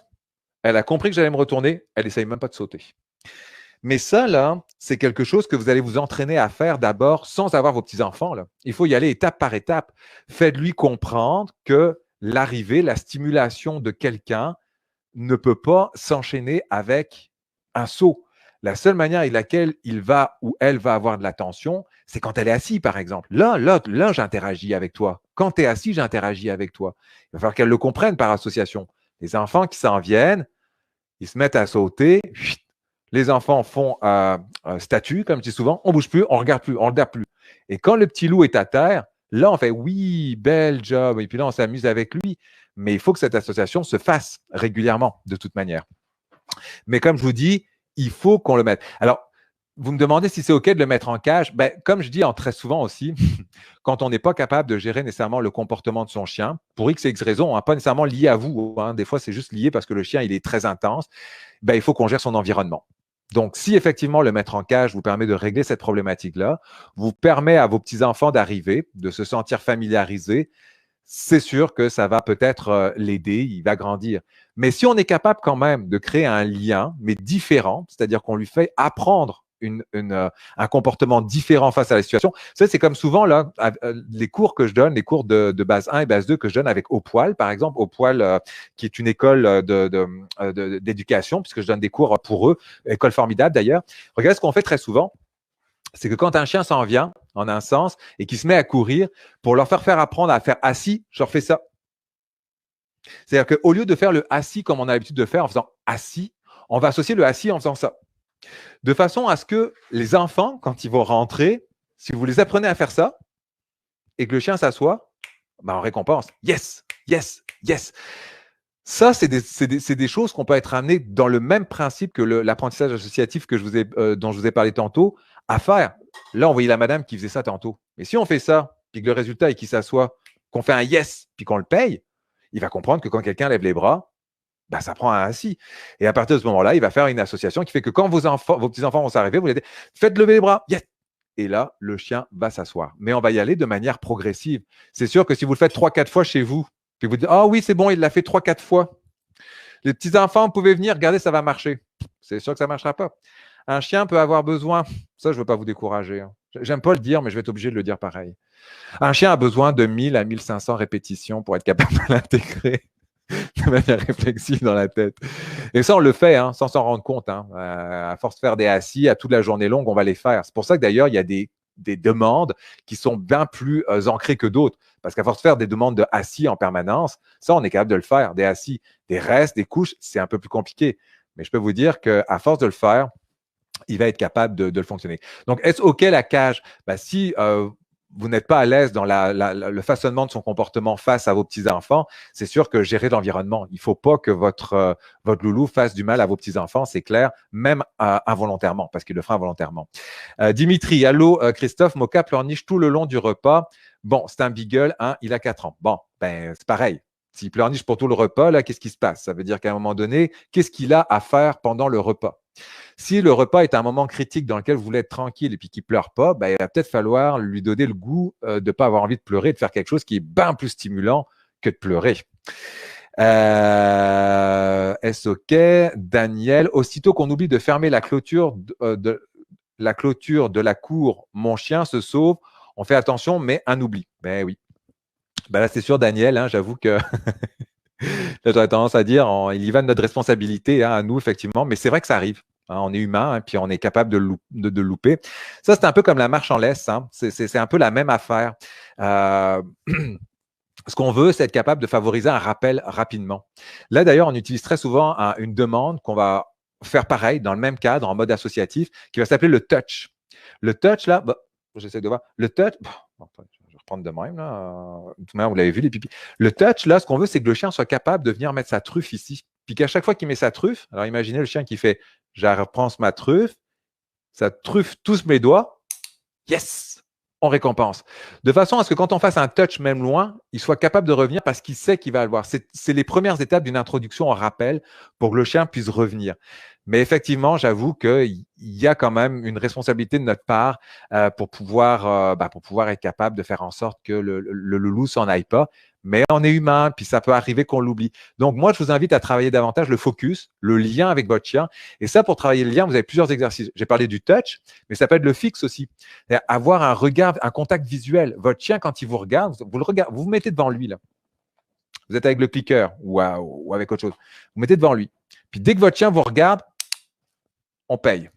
Elle a compris que j'allais me retourner. Elle n'essaye même pas de sauter. Mais ça, là, c'est quelque chose que vous allez vous entraîner à faire d'abord sans avoir vos petits-enfants. Là. Il faut y aller étape par étape. Faites-lui comprendre que l'arrivée, la stimulation de quelqu'un ne peut pas s'enchaîner avec un saut. La seule manière avec laquelle il va ou elle va avoir de l'attention, c'est quand elle est assise, par exemple. Là, j'interagis avec toi. Quand tu es assis, j'interagis avec toi. Il va falloir qu'elle le comprenne par association. Les enfants qui s'en viennent, ils se mettent à sauter. Les enfants font statue, comme je dis souvent. On ne bouge plus, on ne regarde plus, on ne regarde plus. Et quand le petit loup est à terre, là, on fait oui, bel job. Et puis là, on s'amuse avec lui. Mais il faut que cette association se fasse régulièrement, de toute manière. Mais comme je vous dis, il faut qu'on le mette. Alors, vous me demandez si c'est OK de le mettre en cage. Ben, comme je dis très souvent aussi, quand on n'est pas capable de gérer nécessairement le comportement de son chien, pour X et X raisons, hein, pas nécessairement lié à vous, hein, des fois c'est juste lié parce que le chien il est très intense, ben, il faut qu'on gère son environnement. Donc, si effectivement le mettre en cage vous permet de régler cette problématique-là, vous permet à vos petits-enfants d'arriver, de se sentir familiarisés, c'est sûr que ça va peut-être l'aider, il va grandir. Mais si on est capable quand même de créer un lien, mais différent, c'est-à-dire qu'on lui fait apprendre un comportement différent face à la situation. Ça, c'est comme souvent là, les cours que je donne, les cours de base 1 et base 2 que je donne avec Au Poil, par exemple, Au Poil, qui est une école d'éducation, puisque je donne des cours pour eux, école formidable d'ailleurs. Regardez ce qu'on fait très souvent. C'est que quand un chien s'en vient, en un sens, et qu'il se met à courir, pour leur faire apprendre à faire assis, je leur fais ça. C'est-à-dire qu'au lieu de faire le assis comme on a l'habitude de faire en faisant assis, On va associer le assis en faisant ça. De façon à ce que les enfants, quand ils vont rentrer, si vous les apprenez à faire ça et que le chien s'assoit, ben on récompense. Yes, yes, yes. Ça, c'est des choses qu'on peut être amené dans le même principe que l'apprentissage associatif que dont je vous ai parlé tantôt à faire. Là, on voyait la madame qui faisait ça tantôt. Mais si on fait ça, puis que le résultat est qu'il s'assoit, qu'on fait un yes, puis qu'on le paye, il va comprendre que quand quelqu'un lève les bras, ben, ça prend un assis. Et à partir de ce moment-là, il va faire une association qui fait que quand vos petits-enfants vont s'arriver, vous les dites, faites lever les bras, yes. Et là, le chien va s'asseoir. Mais on va y aller de manière progressive. C'est sûr que si vous le faites 3-4 fois chez vous, puis vous dites, ah oui, c'est bon, il l'a fait 3-4 fois. Les petits-enfants, vous pouvez venir, regardez, ça va marcher. C'est sûr que ça ne marchera pas. Un chien peut avoir besoin, ça, je ne veux pas vous décourager. Hein. J'aime pas le dire, mais je vais être obligé de le dire pareil. Un chien a besoin de 1000 à 1500 répétitions pour être capable de l'intégrer de manière réflexive dans la tête. Et ça, on le fait hein, sans s'en rendre compte. Hein. À force de faire des assis, à toute la journée longue, on va les faire. C'est pour ça que d'ailleurs, il y a des demandes qui sont bien plus ancrées que d'autres. Parce qu'à force de faire des demandes de assis en permanence, ça, on est capable de le faire. Des assis, des restes, des couches, c'est un peu plus compliqué. Mais je peux vous dire qu'à force de le faire, il va être capable de le fonctionner. Donc, est-ce OK la cage? Ben, si vous n'êtes pas à l'aise dans le façonnement de son comportement face à vos petits-enfants, c'est sûr que gérer l'environnement. Il ne faut pas que votre loulou fasse du mal à vos petits-enfants, c'est clair, même involontairement, parce qu'il le fera involontairement. Dimitri, allô, Christophe, Moka pleurniche tout le long du repas. Bon, c'est un beagle, hein, il a 4 ans. Bon, ben c'est pareil. S'il pleurniche pour tout le repas, là, qu'est-ce qui se passe? Ça veut dire qu'à un moment donné, qu'est-ce qu'il a à faire pendant le repas? Si le repas est un moment critique dans lequel vous voulez être tranquille et puis qu'il ne pleure pas, ben, il va peut-être falloir lui donner le goût de ne pas avoir envie de pleurer, de faire quelque chose qui est bien plus stimulant que de pleurer. Est-ce OK? Daniel, aussitôt qu'on oublie de fermer la clôture de la cour, mon chien se sauve. On fait attention, mais un oubli. Ben oui. Ben là, c'est sûr, Daniel, hein, j'avoue que j'aurais tendance à dire, il y va de notre responsabilité, hein, à nous, effectivement, mais c'est vrai que ça arrive. Hein, on est humain, hein, puis on est capable de louper. Ça, c'est un peu comme la marche en laisse. Hein. C'est un peu la même affaire. Ce qu'on veut, c'est être capable de favoriser un rappel rapidement. Là, d'ailleurs, on utilise très souvent une demande qu'on va faire pareil, dans le même cadre, en mode associatif, qui va s'appeler le touch. Le touch, là, bah, j'essaie de voir. Le touch, je vais reprendre de même, là. Tout le monde, vous l'avez vu, les pipis. Le touch, là, ce qu'on veut, c'est que le chien soit capable de venir mettre sa truffe ici. Puis qu'à chaque fois qu'il met sa truffe, alors imaginez le chien qui fait, je reprends ma truffe, ça truffe tous mes doigts, yes! On récompense. De façon à ce que quand on fasse un touch même loin, il soit capable de revenir parce qu'il sait qu'il va le voir. C'est les premières étapes d'une introduction au rappel pour que le chien puisse revenir. Mais effectivement, j'avoue qu'il y a quand même une responsabilité de notre part pour pouvoir être capable de faire en sorte que le loulou s'en aille pas. Mais on est humain, puis ça peut arriver qu'on l'oublie. Donc, moi, je vous invite à travailler davantage le focus, le lien avec votre chien. Et ça, pour travailler le lien, vous avez plusieurs exercices. J'ai parlé du touch, mais ça peut être le fixe aussi. Avoir un regard, un contact visuel. Votre chien, quand il vous regarde, vous mettez devant lui, là. Vous êtes avec le clicker ou avec autre chose. Vous mettez devant lui. Puis dès que votre chien vous regarde, on paye.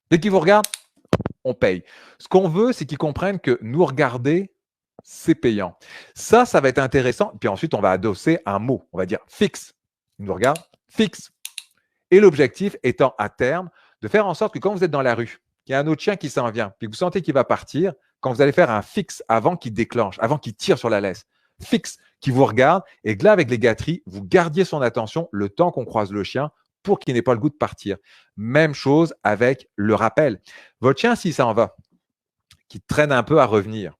Dès qu'il vous regarde, on paye. Ce qu'on veut, c'est qu'il comprenne que nous regarder, c'est payant. Ça va être intéressant. Puis ensuite, on va adosser un mot. On va dire fixe. Il nous regarde, fixe. Et l'objectif étant à terme de faire en sorte que quand vous êtes dans la rue, qu'il y a un autre chien qui s'en vient, puis que vous sentez qu'il va partir, quand vous allez faire un fixe avant qu'il déclenche, avant qu'il tire sur la laisse, fixe, qui vous regarde, et que là, avec les gâteries, vous gardiez son attention le temps qu'on croise le chien pour qu'il n'ait pas le goût de partir. Même chose avec le rappel. Votre chien, s'il s'en va, qui traîne un peu à revenir,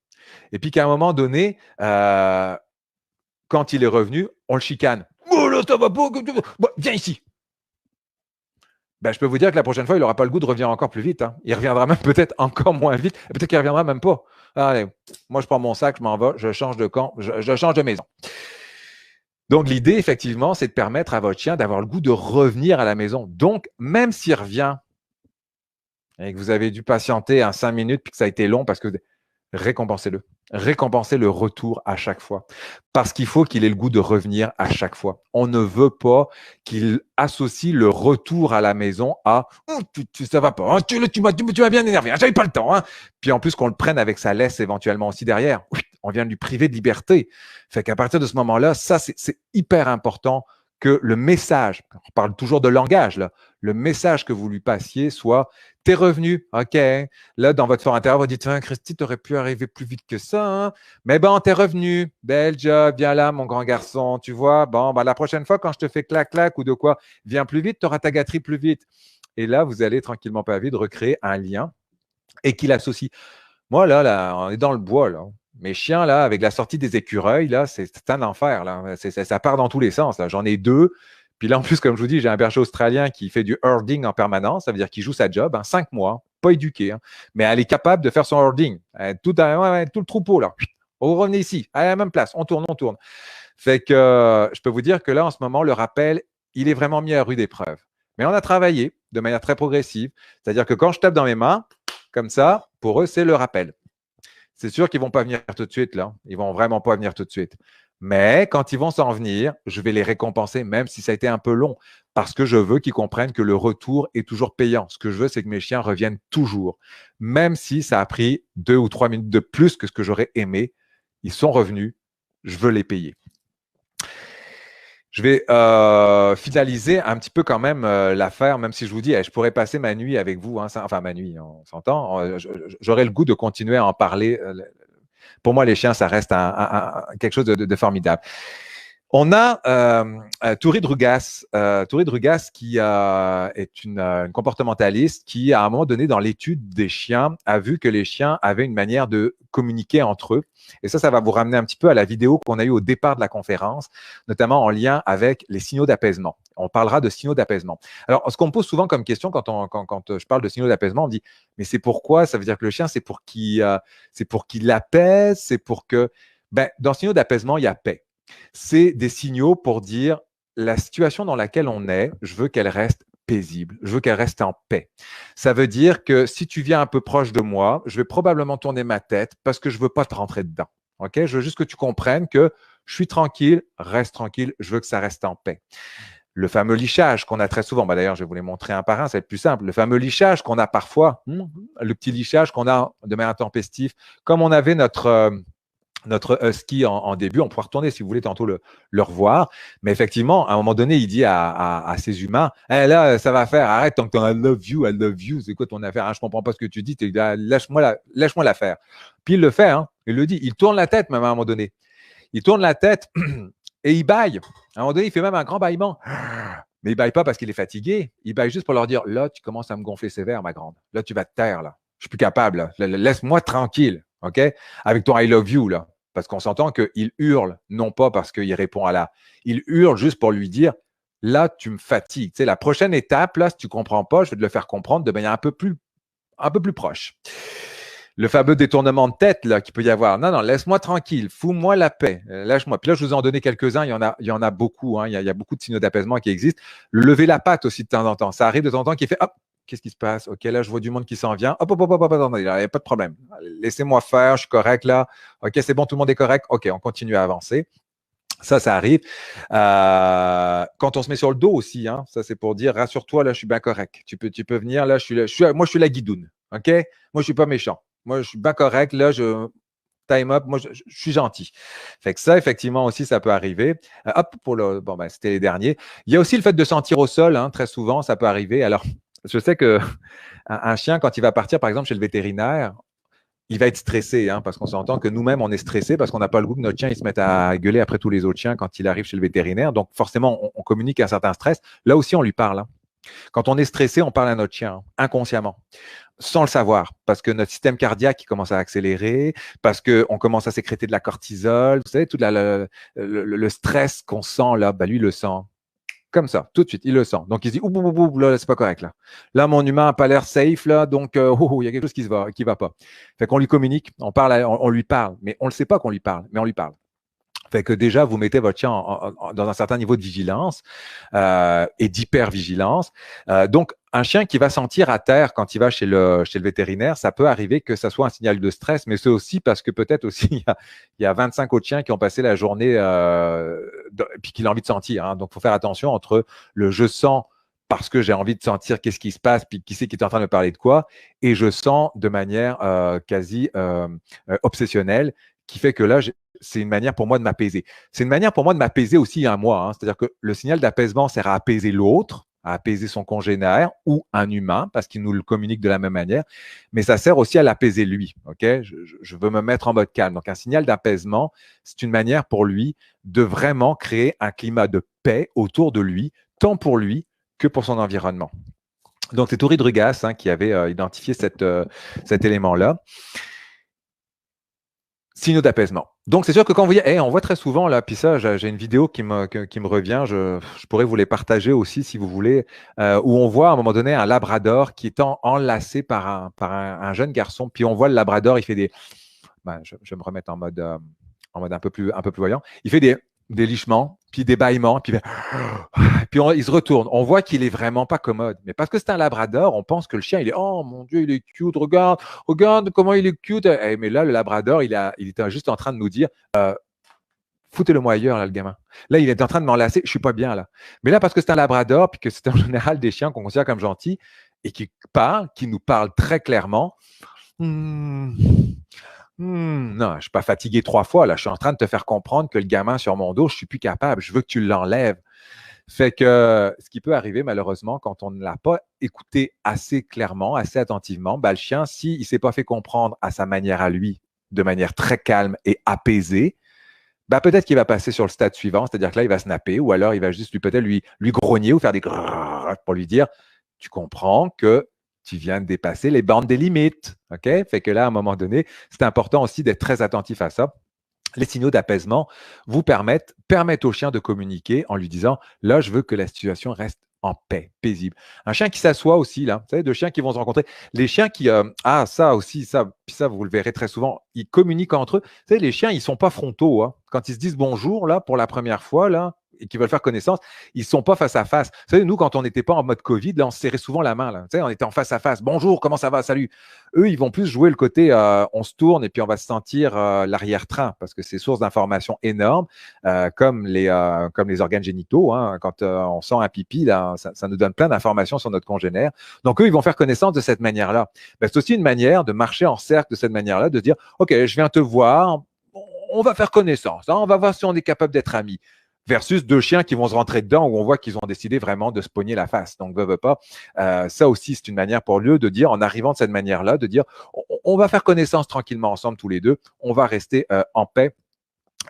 et puis qu'à un moment donné, quand il est revenu, on le chicane. Oh là, ça va pas, viens ici. Ben, je peux vous dire que la prochaine fois, il n'aura pas le goût de revenir encore plus vite. Hein. Il reviendra même peut-être encore moins vite. Peut-être qu'il ne reviendra même pas. Allez, moi, je prends mon sac, je m'en vais, je change de camp, je change de maison. Donc, l'idée, effectivement, c'est de permettre à votre chien d'avoir le goût de revenir à la maison. Donc, même s'il revient et que vous avez dû patienter 5 minutes puis que ça a été long parce que récompensez-le. Récompensez le retour à chaque fois. Parce qu'il faut qu'il ait le goût de revenir à chaque fois. On ne veut pas qu'il associe le retour à la maison à ça va pas, hein, tu m'as bien énervé, hein, j'avais pas le temps. Hein. Puis en plus qu'on le prenne avec sa laisse éventuellement aussi derrière. On vient de lui priver de liberté. Fait qu'à partir de ce moment-là, ça, c'est hyper important que le message, on parle toujours de langage, là, le message que vous lui passiez soit « T'es revenu, OK. Là, dans votre fort intérieur, vous dites « Christy, tu aurais pu arriver plus vite que ça. Hein? Mais bon, t'es revenu. Bel job, viens là, mon grand garçon. Tu vois, bon, ben, la prochaine fois, quand je te fais clac-clac ou de quoi, viens plus vite, tu auras ta gâterie plus vite. » Et là, vous allez tranquillement, pas vite, recréer un lien et qu'il associe. Moi, là, on est dans le bois, là. Mes chiens, là, avec la sortie des écureuils, là, c'est un enfer, là. Ça part dans tous les sens, là. J'en ai deux. Puis là, en plus, comme je vous dis, j'ai un berger australien qui fait du herding en permanence. Ça veut dire qu'il joue sa job, hein, 5 mois, pas éduqué, hein, mais elle est capable de faire son herding. Tout le troupeau, là. On revenez ici, à la même place. On tourne, on tourne. Fait que je peux vous dire que là, en ce moment, le rappel, il est vraiment mis à rude épreuve. Mais on a travaillé de manière très progressive. C'est-à-dire que quand je tape dans mes mains, comme ça, pour eux, c'est le rappel. C'est sûr qu'ils ne vont pas venir tout de suite, là. Ils ne vont vraiment pas venir tout de suite. Mais quand ils vont s'en venir, je vais les récompenser, même si ça a été un peu long, parce que je veux qu'ils comprennent que le retour est toujours payant. Ce que je veux, c'est que mes chiens reviennent toujours. Même si ça a pris 2 ou 3 minutes de plus que ce que j'aurais aimé, ils sont revenus, je veux les payer. Je vais finaliser un petit peu quand même l'affaire, même si je vous dis, je pourrais passer ma nuit avec vous, hein, enfin ma nuit, on s'entend. J'aurais le goût de continuer à en parler. Pour moi, les chiens, ça reste quelque chose de formidable. On a Tourid Drugas qui est une comportementaliste qui, à un moment donné, dans l'étude des chiens, a vu que les chiens avaient une manière de communiquer entre eux. Et ça va vous ramener un petit peu à la vidéo qu'on a eue au départ de la conférence, notamment en lien avec les signaux d'apaisement. On parlera de signaux d'apaisement. Alors, ce qu'on me pose souvent comme question quand je parle de signaux d'apaisement, on me dit « Mais c'est pourquoi? Ça veut dire que le chien, c'est pour qu'il apaise, c'est pour que… » Ben, dans signaux d'apaisement, il y a paix. C'est des signaux pour dire la situation dans laquelle on est, je veux qu'elle reste paisible, je veux qu'elle reste en paix. Ça veut dire que si tu viens un peu proche de moi, je vais probablement tourner ma tête parce que je ne veux pas te rentrer dedans. Okay? Je veux juste que tu comprennes que je suis tranquille, reste tranquille, je veux que ça reste en paix. Le fameux lichage qu'on a très souvent, d'ailleurs, je vais vous les montrer un par un, ça va être plus simple. Le fameux lichage qu'on a parfois, le petit lichage qu'on a de manière intempestive, comme on avait notre husky en début, on pourra retourner si vous voulez tantôt le revoir. Mais effectivement, à un moment donné, il dit à ces humains, hey, là, ça va faire, arrête tant que tu as I love you, c'est quoi ton affaire? Hein, je ne comprends pas ce que tu dis, lâche-moi l'affaire. Puis il le fait, hein, il le dit, il tourne la tête même à un moment donné. Il tourne la tête et il bâille. À un moment donné, il fait même un grand bâillement. Mais il ne bâille pas parce qu'il est fatigué, il bâille juste pour leur dire, là, tu commences à me gonfler sévère, ma grande. Là, tu vas te taire, là. Je ne suis plus capable, là. Laisse-moi tranquille. OK? Avec ton I love you, là. Parce qu'on s'entend qu'il hurle, non pas parce qu'il répond à la… Il hurle juste pour lui dire, là, tu me fatigues. Tu sais, la prochaine étape, là, si tu ne comprends pas, je vais te le faire comprendre de manière un peu plus proche. Le fameux détournement de tête, là, qu'il peut y avoir. Non, non, laisse-moi tranquille, fous-moi la paix, lâche-moi. Puis là, je vous en donné quelques-uns, il y en a beaucoup, hein, il y a beaucoup de signaux d'apaisement qui existent. Lever la patte aussi de temps en temps. Ça arrive de temps en temps qui fait, hop, qu'est-ce qui se passe? OK, là, je vois du monde qui s'en vient. Hop, attendez, il n'y a pas de problème. Laissez-moi faire, je suis correct là. OK, c'est bon, tout le monde est correct. OK, on continue à avancer. Ça arrive. Quand on se met sur le dos aussi, hein, ça, c'est pour dire, rassure-toi, là, je suis bien correct. Tu peux venir, là, moi, je suis la guidoune. OK? Moi, je ne suis pas méchant. Moi, je suis bien correct. Là, time up. Moi, je suis gentil. Fait que ça, effectivement, aussi, ça peut arriver. Hop, bon, ben, c'était les derniers. Il y a aussi le fait de sentir au sol, hein, très souvent, ça peut arriver. Alors, je sais qu'un chien, quand il va partir, par exemple, chez le vétérinaire, il va être stressé, hein, parce qu'on s'entend que nous-mêmes, on est stressé parce qu'on n'a pas le goût que notre chien il se mette à gueuler après tous les autres chiens quand il arrive chez le vétérinaire. Donc, forcément, on communique un certain stress. Là aussi, on lui parle. Hein. Quand on est stressé, on parle à notre chien, hein, inconsciemment, sans le savoir, parce que notre système cardiaque il commence à accélérer, parce qu'on commence à sécréter de la cortisol. Vous savez, tout le stress qu'on sent là, ben, lui, il le sent. Comme ça, tout de suite, il le sent. Donc, il se dit, ouh, là, c'est pas correct, là. Là, mon humain n'a pas l'air safe, là, donc, il y a quelque chose qui va pas. Fait qu'on lui communique, on lui parle, mais on ne le sait pas qu'on lui parle, mais on lui parle. Fait que déjà, vous mettez votre chien dans un certain niveau de vigilance et d'hypervigilance. Donc, un chien qui va sentir à terre quand il va chez le vétérinaire, ça peut arriver que ça soit un signal de stress, mais c'est aussi parce que peut-être aussi, il y a 25 autres chiens qui ont passé la journée puis qu'il a envie de sentir. Hein. Donc, il faut faire attention entre le « je sens » parce que j'ai envie de sentir qu'est-ce qui se passe, puis qui c'est qui est en train de me parler de quoi, et je sens de manière quasi obsessionnelle qui fait que là, c'est une manière pour moi de m'apaiser. C'est une manière pour moi de m'apaiser aussi à moi. Hein. C'est-à-dire que le signal d'apaisement sert à apaiser l'autre, à apaiser son congénère ou un humain, parce qu'il nous le communique de la même manière, mais ça sert aussi à l'apaiser lui. Okay, je veux me mettre en mode calme. Donc, un signal d'apaisement, c'est une manière pour lui de vraiment créer un climat de paix autour de lui, tant pour lui que pour son environnement. Donc, c'est Tori Drugas qui avait identifié cet élément-là. Signaux d'apaisement. Donc, c'est sûr que quand vous voyez, on voit très souvent, là, puis ça, j'ai une vidéo qui me revient, je pourrais vous les partager aussi si vous voulez, où on voit à un moment donné un labrador qui est enlacé par un jeune garçon, puis on voit le labrador, il fait des… je vais me remettre en mode un peu plus voyant. Il fait des lichements, puis des bâillements, puis il se retourne. On voit qu'il est vraiment pas commode. Mais parce que c'est un labrador, on pense que le chien, il est, oh mon Dieu, il est cute, regarde comment il est cute. Mais là, le labrador, il était juste en train de nous dire, foutez-le-moi ailleurs, là, le gamin. Là, il est en train de m'enlacer, je suis pas bien, là. Mais là, parce que c'est un labrador, puis que c'est en général des chiens qu'on considère comme gentils, et qui nous parlent très clairement, non, je ne suis pas fatigué 3 fois. Là, je suis en train de te faire comprendre que le gamin sur mon dos, je ne suis plus capable. Je veux que tu l'enlèves. Fait que ce qui peut arriver, malheureusement, quand on ne l'a pas écouté assez clairement, assez attentivement, le chien, s'il ne s'est pas fait comprendre à sa manière à lui, de manière très calme et apaisée, peut-être qu'il va passer sur le stade suivant, c'est-à-dire que là, il va snapper ou alors il va juste peut-être lui grogner ou faire des grrrr pour lui dire, tu comprends que tu viens de dépasser les bornes des limites. OK? Fait que là, à un moment donné, c'est important aussi d'être très attentif à ça. Les signaux d'apaisement vous permettent au chien de communiquer en lui disant, là, je veux que la situation reste en paix, paisible. Un chien qui s'assoit aussi, là, vous savez, deux chiens qui vont se rencontrer. Les chiens qui, ça aussi, puis ça, vous le verrez très souvent, ils communiquent entre eux. Vous savez, les chiens, ils ne sont pas frontaux. Hein. Quand ils se disent bonjour, là, pour la première fois, là, et qui veulent faire connaissance, ils ne sont pas face à face. Vous savez, nous, quand on n'était pas en mode Covid, là, on se serrait souvent la main. Là. Tu sais, on était en face à face. Bonjour, comment ça va? Salut. Eux, ils vont plus jouer le côté on se tourne et puis on va se sentir l'arrière-train parce que c'est source d'informations énormes, comme les organes génitaux. Hein, quand on sent un pipi, là, ça nous donne plein d'informations sur notre congénère. Donc, eux, ils vont faire connaissance de cette manière-là. C'est aussi une manière de marcher en cercle de cette manière-là, de dire, OK, je viens te voir, on va faire connaissance, hein, on va voir si on est capable d'être amis. Versus deux chiens qui vont se rentrer dedans où on voit qu'ils ont décidé vraiment de se pogner la face. Donc, veut pas. Ça aussi, c'est une manière pour eux de dire, en arrivant de cette manière-là, de dire, on va faire connaissance tranquillement ensemble tous les deux, on va rester en paix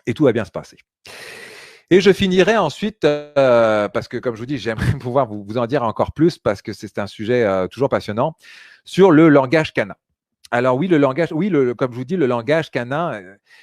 et tout va bien se passer. Et je finirai ensuite, parce que comme je vous dis, j'aimerais pouvoir vous en dire encore plus parce que c'est un sujet toujours passionnant, sur le langage canin. Alors oui, le langage, comme je vous dis, le langage canin.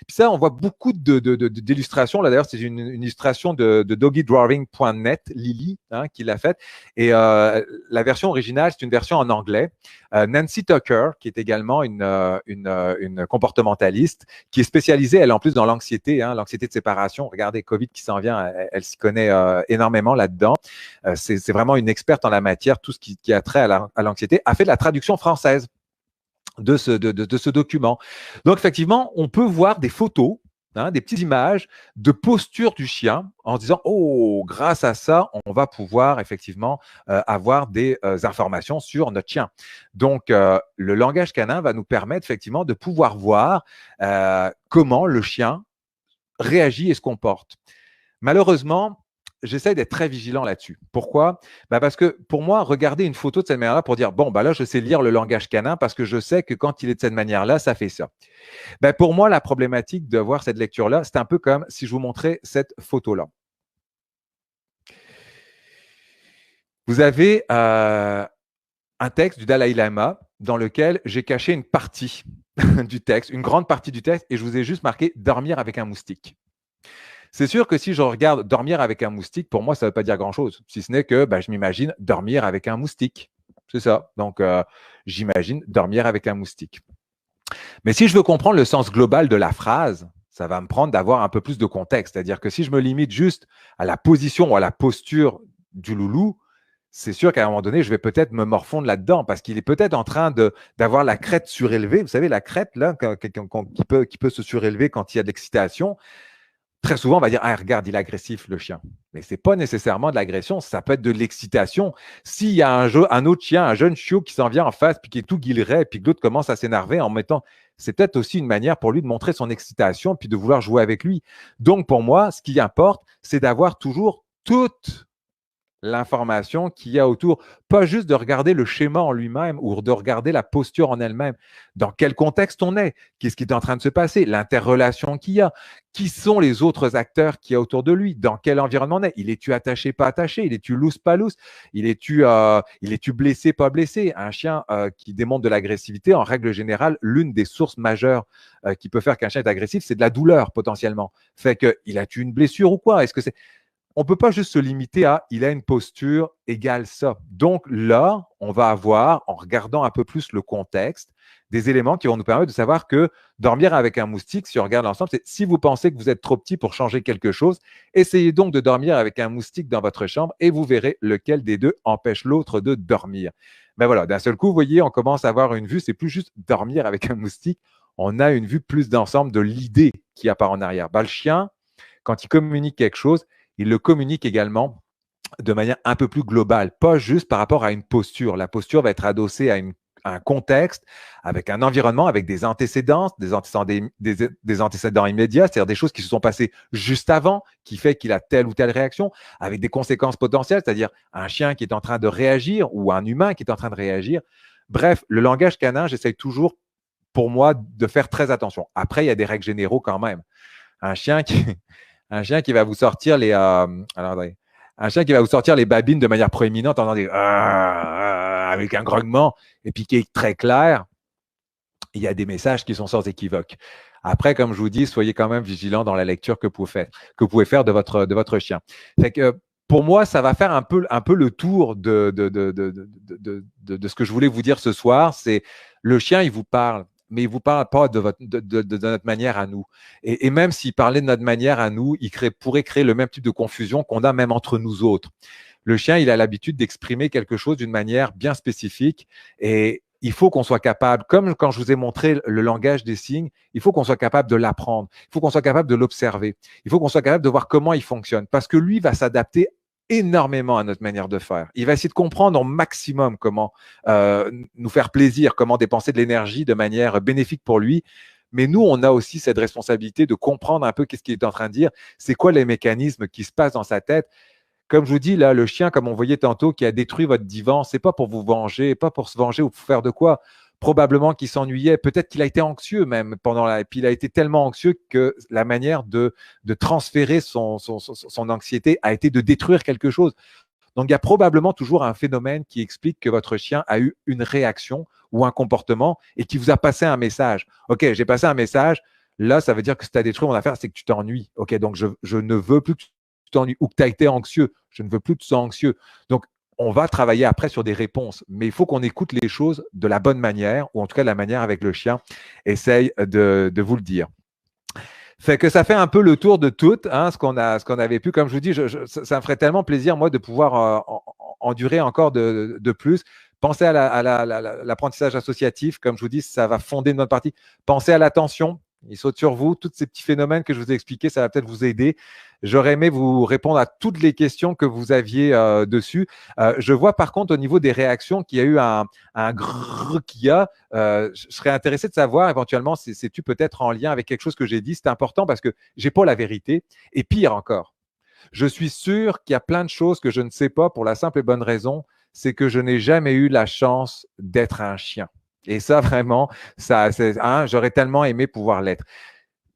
Puis ça, on voit beaucoup d'illustrations. Là, d'ailleurs, c'est une illustration de doggydrawing.net, Lily, qui l'a faite. Et la version originale, c'est une version en anglais. Nancy Tucker, qui est également une comportementaliste, qui est spécialisée, elle, en plus, dans l'anxiété, l'anxiété de séparation. Regardez, Covid qui s'en vient, elle s'y connaît énormément là-dedans. C'est vraiment une experte en la matière, tout ce qui a trait à l'anxiété, a fait de la traduction française de ce document. Donc, effectivement, on peut voir des photos, des petites images de posture du chien en disant, oh, grâce à ça, on va pouvoir effectivement avoir des informations sur notre chien. Donc, le langage canin va nous permettre effectivement de pouvoir voir comment le chien réagit et se comporte. Malheureusement, j'essaie d'être très vigilant là-dessus. Pourquoi? Parce que pour moi, regarder une photo de cette manière-là pour dire, bon, là, je sais lire le langage canin parce que je sais que quand il est de cette manière-là, ça fait ça. Pour moi, la problématique de voir cette lecture-là, c'est un peu comme si je vous montrais cette photo-là. Vous avez un texte du Dalai Lama dans lequel j'ai caché une partie du texte, une grande partie du texte, et je vous ai juste marqué « dormir avec un moustique ». C'est sûr que si je regarde dormir avec un moustique, pour moi, ça ne veut pas dire grand-chose, si ce n'est que je m'imagine dormir avec un moustique. C'est ça. Donc, j'imagine dormir avec un moustique. Mais si je veux comprendre le sens global de la phrase, ça va me prendre d'avoir un peu plus de contexte. C'est-à-dire que si je me limite juste à la position ou à la posture du loulou, c'est sûr qu'à un moment donné, je vais peut-être me morfondre là-dedans parce qu'il est peut-être en train d'avoir la crête surélevée. Vous savez, la crête là, qui peut se surélever quand il y a de l'excitation. très souvent, on va dire, ah, regarde, il est agressif, le chien. Mais ce n'est pas nécessairement de l'agression, ça peut être de l'excitation. S'il y a un autre chien, un jeune chiot qui s'en vient en face, puis qui est tout guilleret, puis que l'autre commence à s'énerver en mettant, c'est peut-être aussi une manière pour lui de montrer son excitation, puis de vouloir jouer avec lui. Donc, pour moi, ce qui importe, c'est d'avoir toujours toute l'information qu'il y a autour, pas juste de regarder le schéma en lui-même ou de regarder la posture en elle-même. Dans quel contexte on est? Qu'est-ce qui est en train de se passer? L'interrelation qu'il y a? Qui sont les autres acteurs qu'il y a autour de lui? Dans quel environnement on est? Il est-tu attaché, pas attaché? Il est-tu loose, pas loose? Il est-tu blessé, pas blessé? Un chien qui démontre de l'agressivité, en règle générale, l'une des sources majeures qui peut faire qu'un chien est agressif, c'est de la douleur potentiellement. Fait que, il a-tu une blessure ou quoi? Est-ce que c'est on ne peut pas juste se limiter à il a une posture égale ça. Donc là, on va avoir, en regardant un peu plus le contexte, des éléments qui vont nous permettre de savoir que dormir avec un moustique, si on regarde l'ensemble, c'est si vous pensez que vous êtes trop petit pour changer quelque chose, essayez donc de dormir avec un moustique dans votre chambre et vous verrez lequel des deux empêche l'autre de dormir. Mais voilà, d'un seul coup, vous voyez, on commence à avoir une vue, c'est plus juste dormir avec un moustique, on a une vue plus d'ensemble de l'idée qu'il y a par en arrière. Le chien, quand il communique quelque chose, il le communique également de manière un peu plus globale, pas juste par rapport à une posture. La posture va être adossée à un contexte, avec un environnement, avec des antécédents, des antécédents immédiats, c'est-à-dire des choses qui se sont passées juste avant, qui fait qu'il a telle ou telle réaction, avec des conséquences potentielles, c'est-à-dire un chien qui est en train de réagir ou un humain qui est en train de réagir. Bref, le langage canin, j'essaie toujours, pour moi, de faire très attention. Après, il y a des règles généraux quand même. Un chien qui va vous sortir un chien qui va vous sortir les babines de manière proéminente, avec un grognement, et puis qui est très clair, il y a des messages qui sont sans équivoque. Après, comme je vous dis, soyez quand même vigilant dans la lecture que vous pouvez faire de votre chien. Fait que, pour moi, ça va faire un peu le tour de ce que je voulais vous dire ce soir. C'est le chien, il vous parle, mais il ne vous parle pas de notre manière à nous. Et même s'il parlait de notre manière à nous, il pourrait créer le même type de confusion qu'on a même entre nous autres. Le chien, il a l'habitude d'exprimer quelque chose d'une manière bien spécifique et il faut qu'on soit capable, comme quand je vous ai montré le langage des signes, il faut qu'on soit capable de l'apprendre, il faut qu'on soit capable de l'observer, il faut qu'on soit capable de voir comment il fonctionne parce que lui va s'adapter énormément à notre manière de faire. Il va essayer de comprendre au maximum comment nous faire plaisir, comment dépenser de l'énergie de manière bénéfique pour lui. Mais nous, on a aussi cette responsabilité de comprendre un peu qu'est-ce qu'il est en train de dire, c'est quoi les mécanismes qui se passent dans sa tête. Comme je vous dis, là, le chien, comme on voyait tantôt, qui a détruit votre divan, c'est pas pour vous venger, pas pour se venger ou pour faire de quoi. Probablement qu'il s'ennuyait, peut-être qu'il a été anxieux même et puis il a été tellement anxieux que la manière de transférer son anxiété a été de détruire quelque chose. Donc, il y a probablement toujours un phénomène qui explique que votre chien a eu une réaction ou un comportement et qui vous a passé un message. OK, j'ai passé un message. Là, ça veut dire que si tu as détruit mon affaire, c'est que tu t'ennuies. OK, donc je ne veux plus que tu t'ennuies ou que tu as été anxieux. Je ne veux plus que tu sois anxieux. Donc, on va travailler après sur des réponses, mais il faut qu'on écoute les choses de la bonne manière, ou en tout cas de la manière avec le chien essaye de vous le dire. Fait que ça fait un peu le tour de tout, hein, ce qu'on avait pu. Comme je vous dis, ça me ferait tellement plaisir, moi, de pouvoir endurer encore de plus. Pensez à l'apprentissage associatif. Comme je vous dis, ça va fonder notre partie. Pensez à l'attention. Il saute sur vous. Tous ces petits phénomènes que je vous ai expliqués, ça va peut-être vous aider. J'aurais aimé vous répondre à toutes les questions que vous aviez dessus. Je vois par contre au niveau des réactions qu'il y a eu un grrr qu'il y a. Je serais intéressé de savoir éventuellement si c'est-tu peut-être en lien avec quelque chose que j'ai dit. C'est important parce que j'ai pas la vérité. Et pire encore, je suis sûr qu'il y a plein de choses que je ne sais pas pour la simple et bonne raison, c'est que je n'ai jamais eu la chance d'être un chien. Et ça, vraiment, j'aurais tellement aimé pouvoir l'être.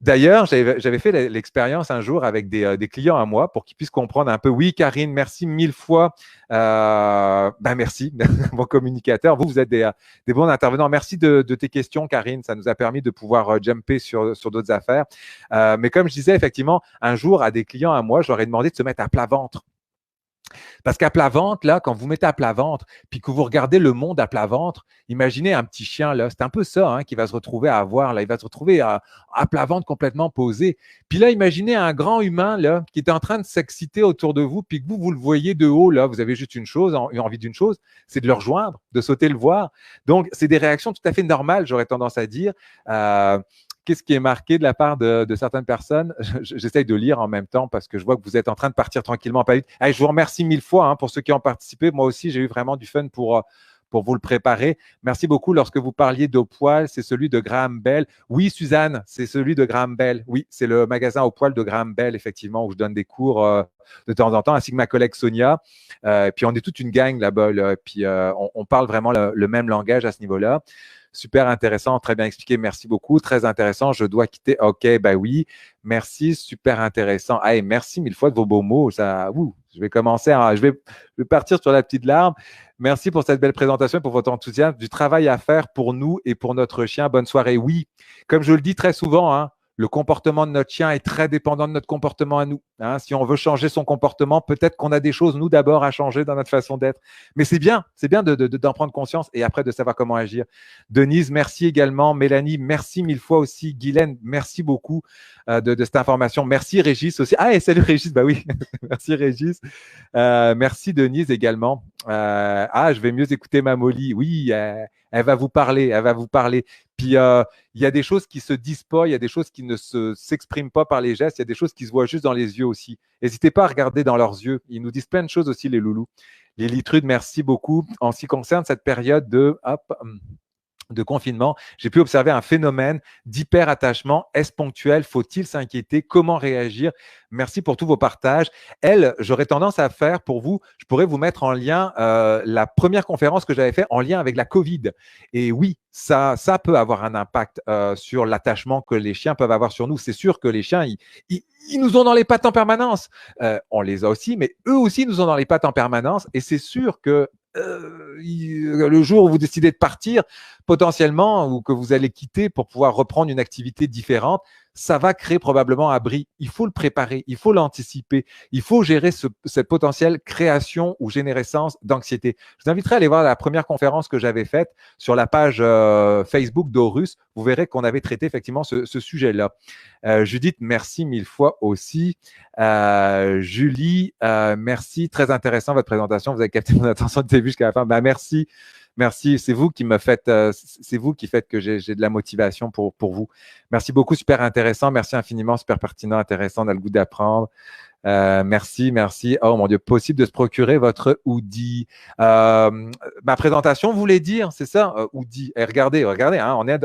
D'ailleurs, j'avais fait l'expérience un jour avec des clients à moi pour qu'ils puissent comprendre un peu. Oui, Karine, merci 1000 fois. Merci, bon communicateur. Vous êtes des bons intervenants. Merci de tes questions, Karine. Ça nous a permis de pouvoir jumper sur d'autres affaires. Mais comme je disais, effectivement, un jour, à des clients à moi, je leur ai demandé de se mettre à plat ventre. Parce qu'à plat ventre, là, quand vous mettez à plat ventre, puis que vous regardez le monde à plat ventre, imaginez un petit chien, là, c'est un peu ça hein, qui va se retrouver à avoir, là, il va se retrouver à plat ventre complètement posé. Puis là, imaginez un grand humain, là, qui est en train de s'exciter autour de vous, puis que vous le voyez de haut, là, vous avez juste une chose, envie d'une chose, c'est de le rejoindre, de sauter le voir. Donc, c'est des réactions tout à fait normales, j'aurais tendance à dire. qu'est-ce qui est marqué de la part de certaines personnes. J'essaye de lire en même temps parce que je vois que vous êtes en train de partir tranquillement. Allez, je vous remercie 1000 fois pour ceux qui ont participé. Moi aussi, j'ai eu vraiment du fun pour vous le préparer. Merci beaucoup. Lorsque vous parliez d'Au Poil, c'est celui de Graham Bell. Oui, Suzanne, c'est celui de Graham Bell. Oui, c'est le magasin Au Poil de Graham Bell, effectivement, où je donne des cours de temps en temps, ainsi que ma collègue Sonia. Puis on est toute une gang là-bas. Là, puis on parle vraiment le même langage à ce niveau-là. Super intéressant, très bien expliqué. Merci beaucoup. Très intéressant. Je dois quitter. OK, ben oui. Merci, super intéressant. Hey, merci 1000 fois de vos beaux mots. Ça, je vais commencer. Je vais partir sur la petite larme. Merci pour cette belle présentation et pour votre enthousiasme. Du travail à faire pour nous et pour notre chien. Bonne soirée. Oui, comme je le dis très souvent, le comportement de notre chien est très dépendant de notre comportement à nous. Si on veut changer son comportement, peut-être qu'on a des choses, nous, d'abord, à changer dans notre façon d'être. Mais c'est bien d'en prendre conscience et après de savoir comment agir. Denise, merci également. Mélanie, merci 1000 fois aussi. Guylaine, merci beaucoup de cette information. Merci Régis aussi. Ah, et salut Régis, bah oui. Merci Régis. Merci Denise également. Je vais mieux écouter ma Molly. Oui, elle va vous parler, Puis, il y a des choses qui se disent pas, il y a des choses qui ne s'expriment pas par les gestes, il y a des choses qui se voient juste dans les yeux aussi. N'hésitez pas à regarder dans leurs yeux. Ils nous disent plein de choses aussi, les loulous. Les Litrudes, merci beaucoup. En ce qui concerne cette période de confinement, j'ai pu observer un phénomène d'hyper-attachement. Est-ce ponctuel? Faut-il s'inquiéter? Comment réagir? Merci pour tous vos partages. J'aurais tendance à faire pour vous, je pourrais vous mettre en lien la première conférence que j'avais faite en lien avec la COVID. Et oui, ça peut avoir un impact sur l'attachement que les chiens peuvent avoir sur nous. C'est sûr que les chiens, ils nous ont dans les pattes en permanence. On les a aussi, mais eux aussi nous ont dans les pattes en permanence. Et c'est sûr que le jour où vous décidez de partir, potentiellement, ou que vous allez quitter pour pouvoir reprendre une activité différente, ça va créer probablement un bris. Il faut le préparer, il faut l'anticiper, il faut gérer cette potentielle création ou générescence d'anxiété. Je vous inviterai à aller voir la première conférence que j'avais faite sur la page Facebook d'Horus. Vous verrez qu'on avait traité effectivement ce sujet-là. Judith, merci 1000 fois aussi. Julie, merci. Très intéressant votre présentation. Vous avez capté mon attention du début jusqu'à la fin. Merci. Merci, c'est vous qui faites que j'ai de la motivation pour vous. Merci beaucoup, super intéressant. Merci infiniment, super pertinent, intéressant, on a le goût d'apprendre. Merci. Oh mon Dieu, possible de se procurer votre hoodie. Ma présentation, vous voulez dire, c'est ça, hoodie. Et regardez,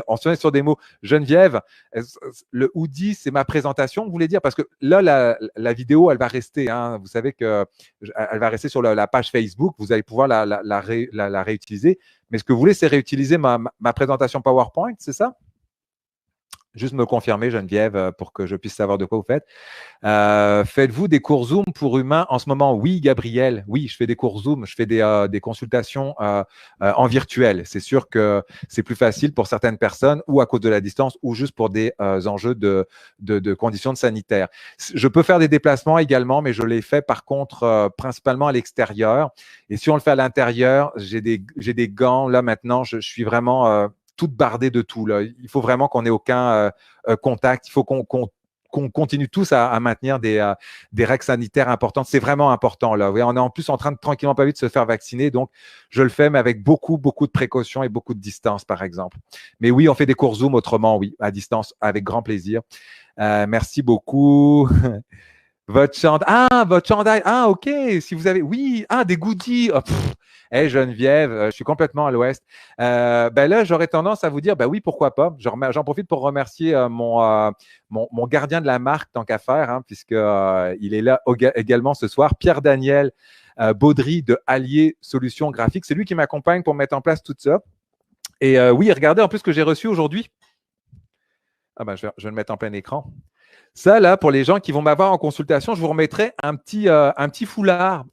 on se met sur des mots. Geneviève, le hoodie, c'est ma présentation, vous voulez dire, parce que là, la vidéo, elle va rester. Vous savez qu'elle va rester sur la page Facebook. Vous allez pouvoir la réutiliser. Mais ce que vous voulez, c'est réutiliser ma présentation PowerPoint, c'est ça? Juste me confirmer, Geneviève, pour que je puisse savoir de quoi vous faites. Faites-vous des cours Zoom pour humains en ce moment? Oui, Gabriel. Oui, je fais des cours Zoom. Je fais des consultations en virtuel. C'est sûr que c'est plus facile pour certaines personnes ou à cause de la distance ou juste pour des enjeux de conditions sanitaires. Je peux faire des déplacements également, mais je les fais par contre principalement à l'extérieur. Et si on le fait à l'intérieur, j'ai des gants. Là, maintenant, je suis vraiment toute bardée de tout. Là. Il faut vraiment qu'on n'ait aucun contact. Il faut qu'on continue tous à maintenir des règles sanitaires importantes. C'est vraiment important. Là. Oui, on est en plus en train de tranquillement pas vite de se faire vacciner. Donc, je le fais, mais avec beaucoup de précautions et beaucoup de distance, par exemple. Mais oui, on fait des cours Zoom autrement, oui, à distance, avec grand plaisir. Merci beaucoup. Votre chandail. Ah, OK. Si vous avez… Oui, des goodies. Oh, Geneviève, je suis complètement à l'ouest. Là, j'aurais tendance à vous dire, oui, pourquoi pas. J'en profite pour remercier mon gardien de la marque, tant qu'à faire, puisqu'il est là également ce soir, Pierre-Daniel Baudry de Allier Solutions Graphiques. C'est lui qui m'accompagne pour mettre en place tout ça. Et oui, regardez en plus ce que j'ai reçu aujourd'hui. Je vais le mettre en plein écran. Ça, là, pour les gens qui vont m'avoir en consultation, je vous remettrai un petit foulard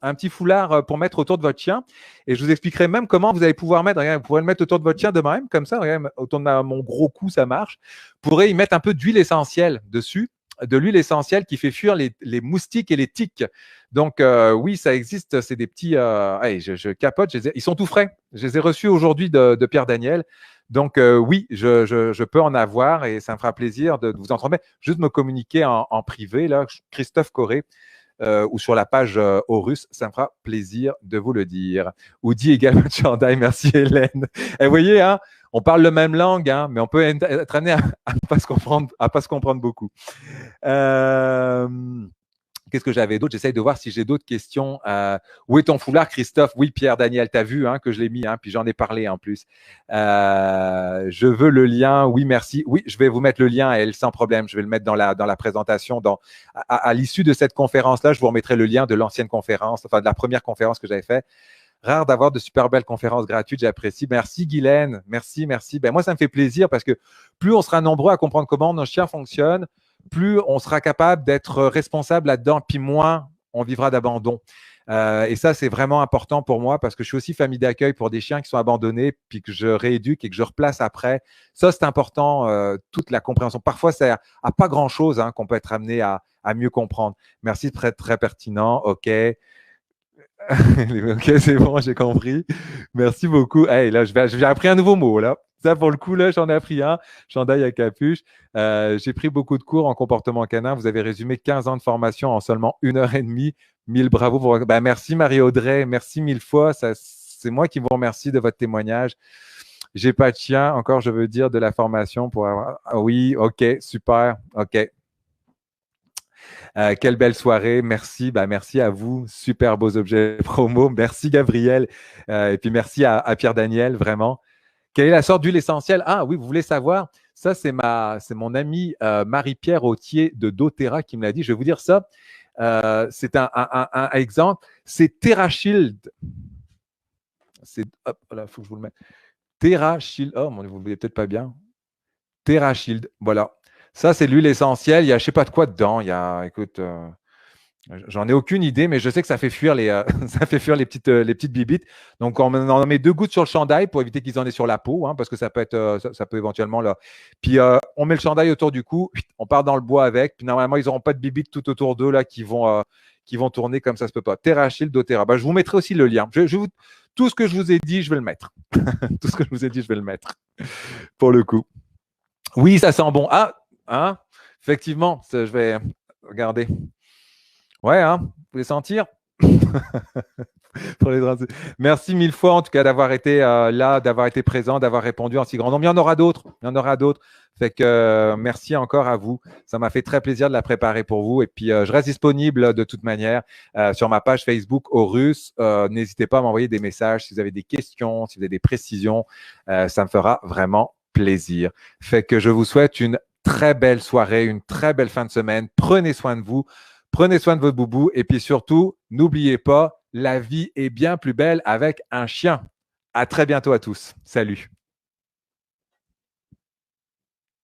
pour mettre autour de votre chien. Et je vous expliquerai même comment vous allez pouvoir mettre. Regarde, vous pourrez le mettre autour de votre chien de même, comme ça. Regarde, autour de mon gros cou, ça marche. Vous pourrez y mettre un peu d'huile essentielle dessus, de l'huile essentielle qui fait fuir les moustiques et les tiques. Donc, oui, ça existe. C'est des petits… je capote. Ils sont tout frais. Je les ai reçus aujourd'hui de Pierre-Daniel. Donc, oui, je peux en avoir et ça me fera plaisir de vous en transmettre. Juste me communiquer en privé, là, Christophe Corré, ou sur la page Horus, ça me fera plaisir de vous le dire. Oudi également de chandail, merci Hélène. Et vous voyez, On parle la même langue, hein, mais on peut être amené à pas se comprendre beaucoup. Qu'est-ce que j'avais d'autre? J'essaye de voir si j'ai d'autres questions. Où est ton foulard, Christophe? Oui, Pierre-Daniel, tu as vu hein, que je l'ai mis, hein, puis j'en ai parlé en plus. Je veux le lien. Oui, merci. Oui, je vais vous mettre le lien, elle, sans problème. Je vais le mettre dans la présentation. À l'issue de cette conférence-là, je vous remettrai le lien de l'ancienne conférence, enfin de la première conférence que j'avais faite. Rare d'avoir de super belles conférences gratuites, j'apprécie. Merci Guylaine, merci, merci. Ben, moi, ça me fait plaisir parce que plus on sera nombreux à comprendre comment nos chiens fonctionnent, plus on sera capable d'être responsable là-dedans, puis moins on vivra d'abandon. Et ça, c'est vraiment important pour moi parce que je suis aussi famille d'accueil pour des chiens qui sont abandonnés, puis que je rééduque et que je replace après. Ça, c'est important, toute la compréhension. Parfois, c'est à pas grand-chose hein, qu'on peut être amené à mieux comprendre. Merci, très, très pertinent. OK. OK, c'est bon, j'ai compris. Merci beaucoup. Hey, là, j'ai appris un nouveau mot, là. Ça, pour le coup, là, j'en ai appris un. Chandail à capuche. J'ai pris beaucoup de cours en comportement canin. Vous avez résumé 15 ans de formation en seulement 1 heure et demie. Mille bravo pour... Ben, merci, Marie-Audrey. Merci mille fois. C'est moi qui vous remercie de votre témoignage. J'ai pas de chien. Encore, je veux dire, de la formation pour avoir... Ah, oui, OK, super. OK. Quelle belle soirée. Merci. Ben, merci à vous. Super beaux objets promo. Merci, Gabriel. Et puis, merci à Pierre-Daniel, vraiment. Quelle est la sorte d'huile essentielle? Ah oui, vous voulez savoir? Ça, c'est mon amie Marie-Pierre Autier de doTERRA qui me l'a dit. Je vais vous dire ça. C'est un exemple. C'est TerraShield. Hop, là, il faut que je vous le mette. TerraShield. Oh, vous ne le voyez peut-être pas bien. TerraShield. Voilà. Ça, c'est l'huile essentielle. Il y a je ne sais pas de quoi dedans. Il y a, écoute, j'en ai aucune idée, mais je sais que ça fait fuir ça fait fuir les petites bibites. Donc, on en met 2 gouttes sur le chandail pour éviter qu'ils en aient sur la peau, hein, parce que ça peut être, ça peut éventuellement là. Puis, on met le chandail autour du cou, on part dans le bois avec. Puis, normalement, ils n'auront pas de bibites tout autour d'eux là qui vont tourner comme ça se peut pas. TerraShield, doTERRA. Ben, je vous mettrai aussi le lien. Tout ce que je vous ai dit, je vais le mettre. Tout ce que je vous ai dit, je vais le mettre. Pour le coup. Oui, ça sent bon. Ah, hein, effectivement, je vais regarder. Ouais, hein, vous pouvez sentir. Pour les merci mille fois en tout cas d'avoir été là, d'avoir été présent, d'avoir répondu en si grand nombre. Il y en aura d'autres. Il y en aura d'autres. Fait que merci encore à vous. Ça m'a fait très plaisir de la préparer pour vous. Et puis je reste disponible de toute manière sur ma page Facebook Horus. N'hésitez pas à m'envoyer des messages si vous avez des questions, si vous avez des précisions. Ça me fera vraiment plaisir. Fait que je vous souhaite une très belle soirée, une très belle fin de semaine. Prenez soin de vous. Prenez soin de votre boubou et puis surtout, n'oubliez pas, la vie est bien plus belle avec un chien. À très bientôt à tous. Salut.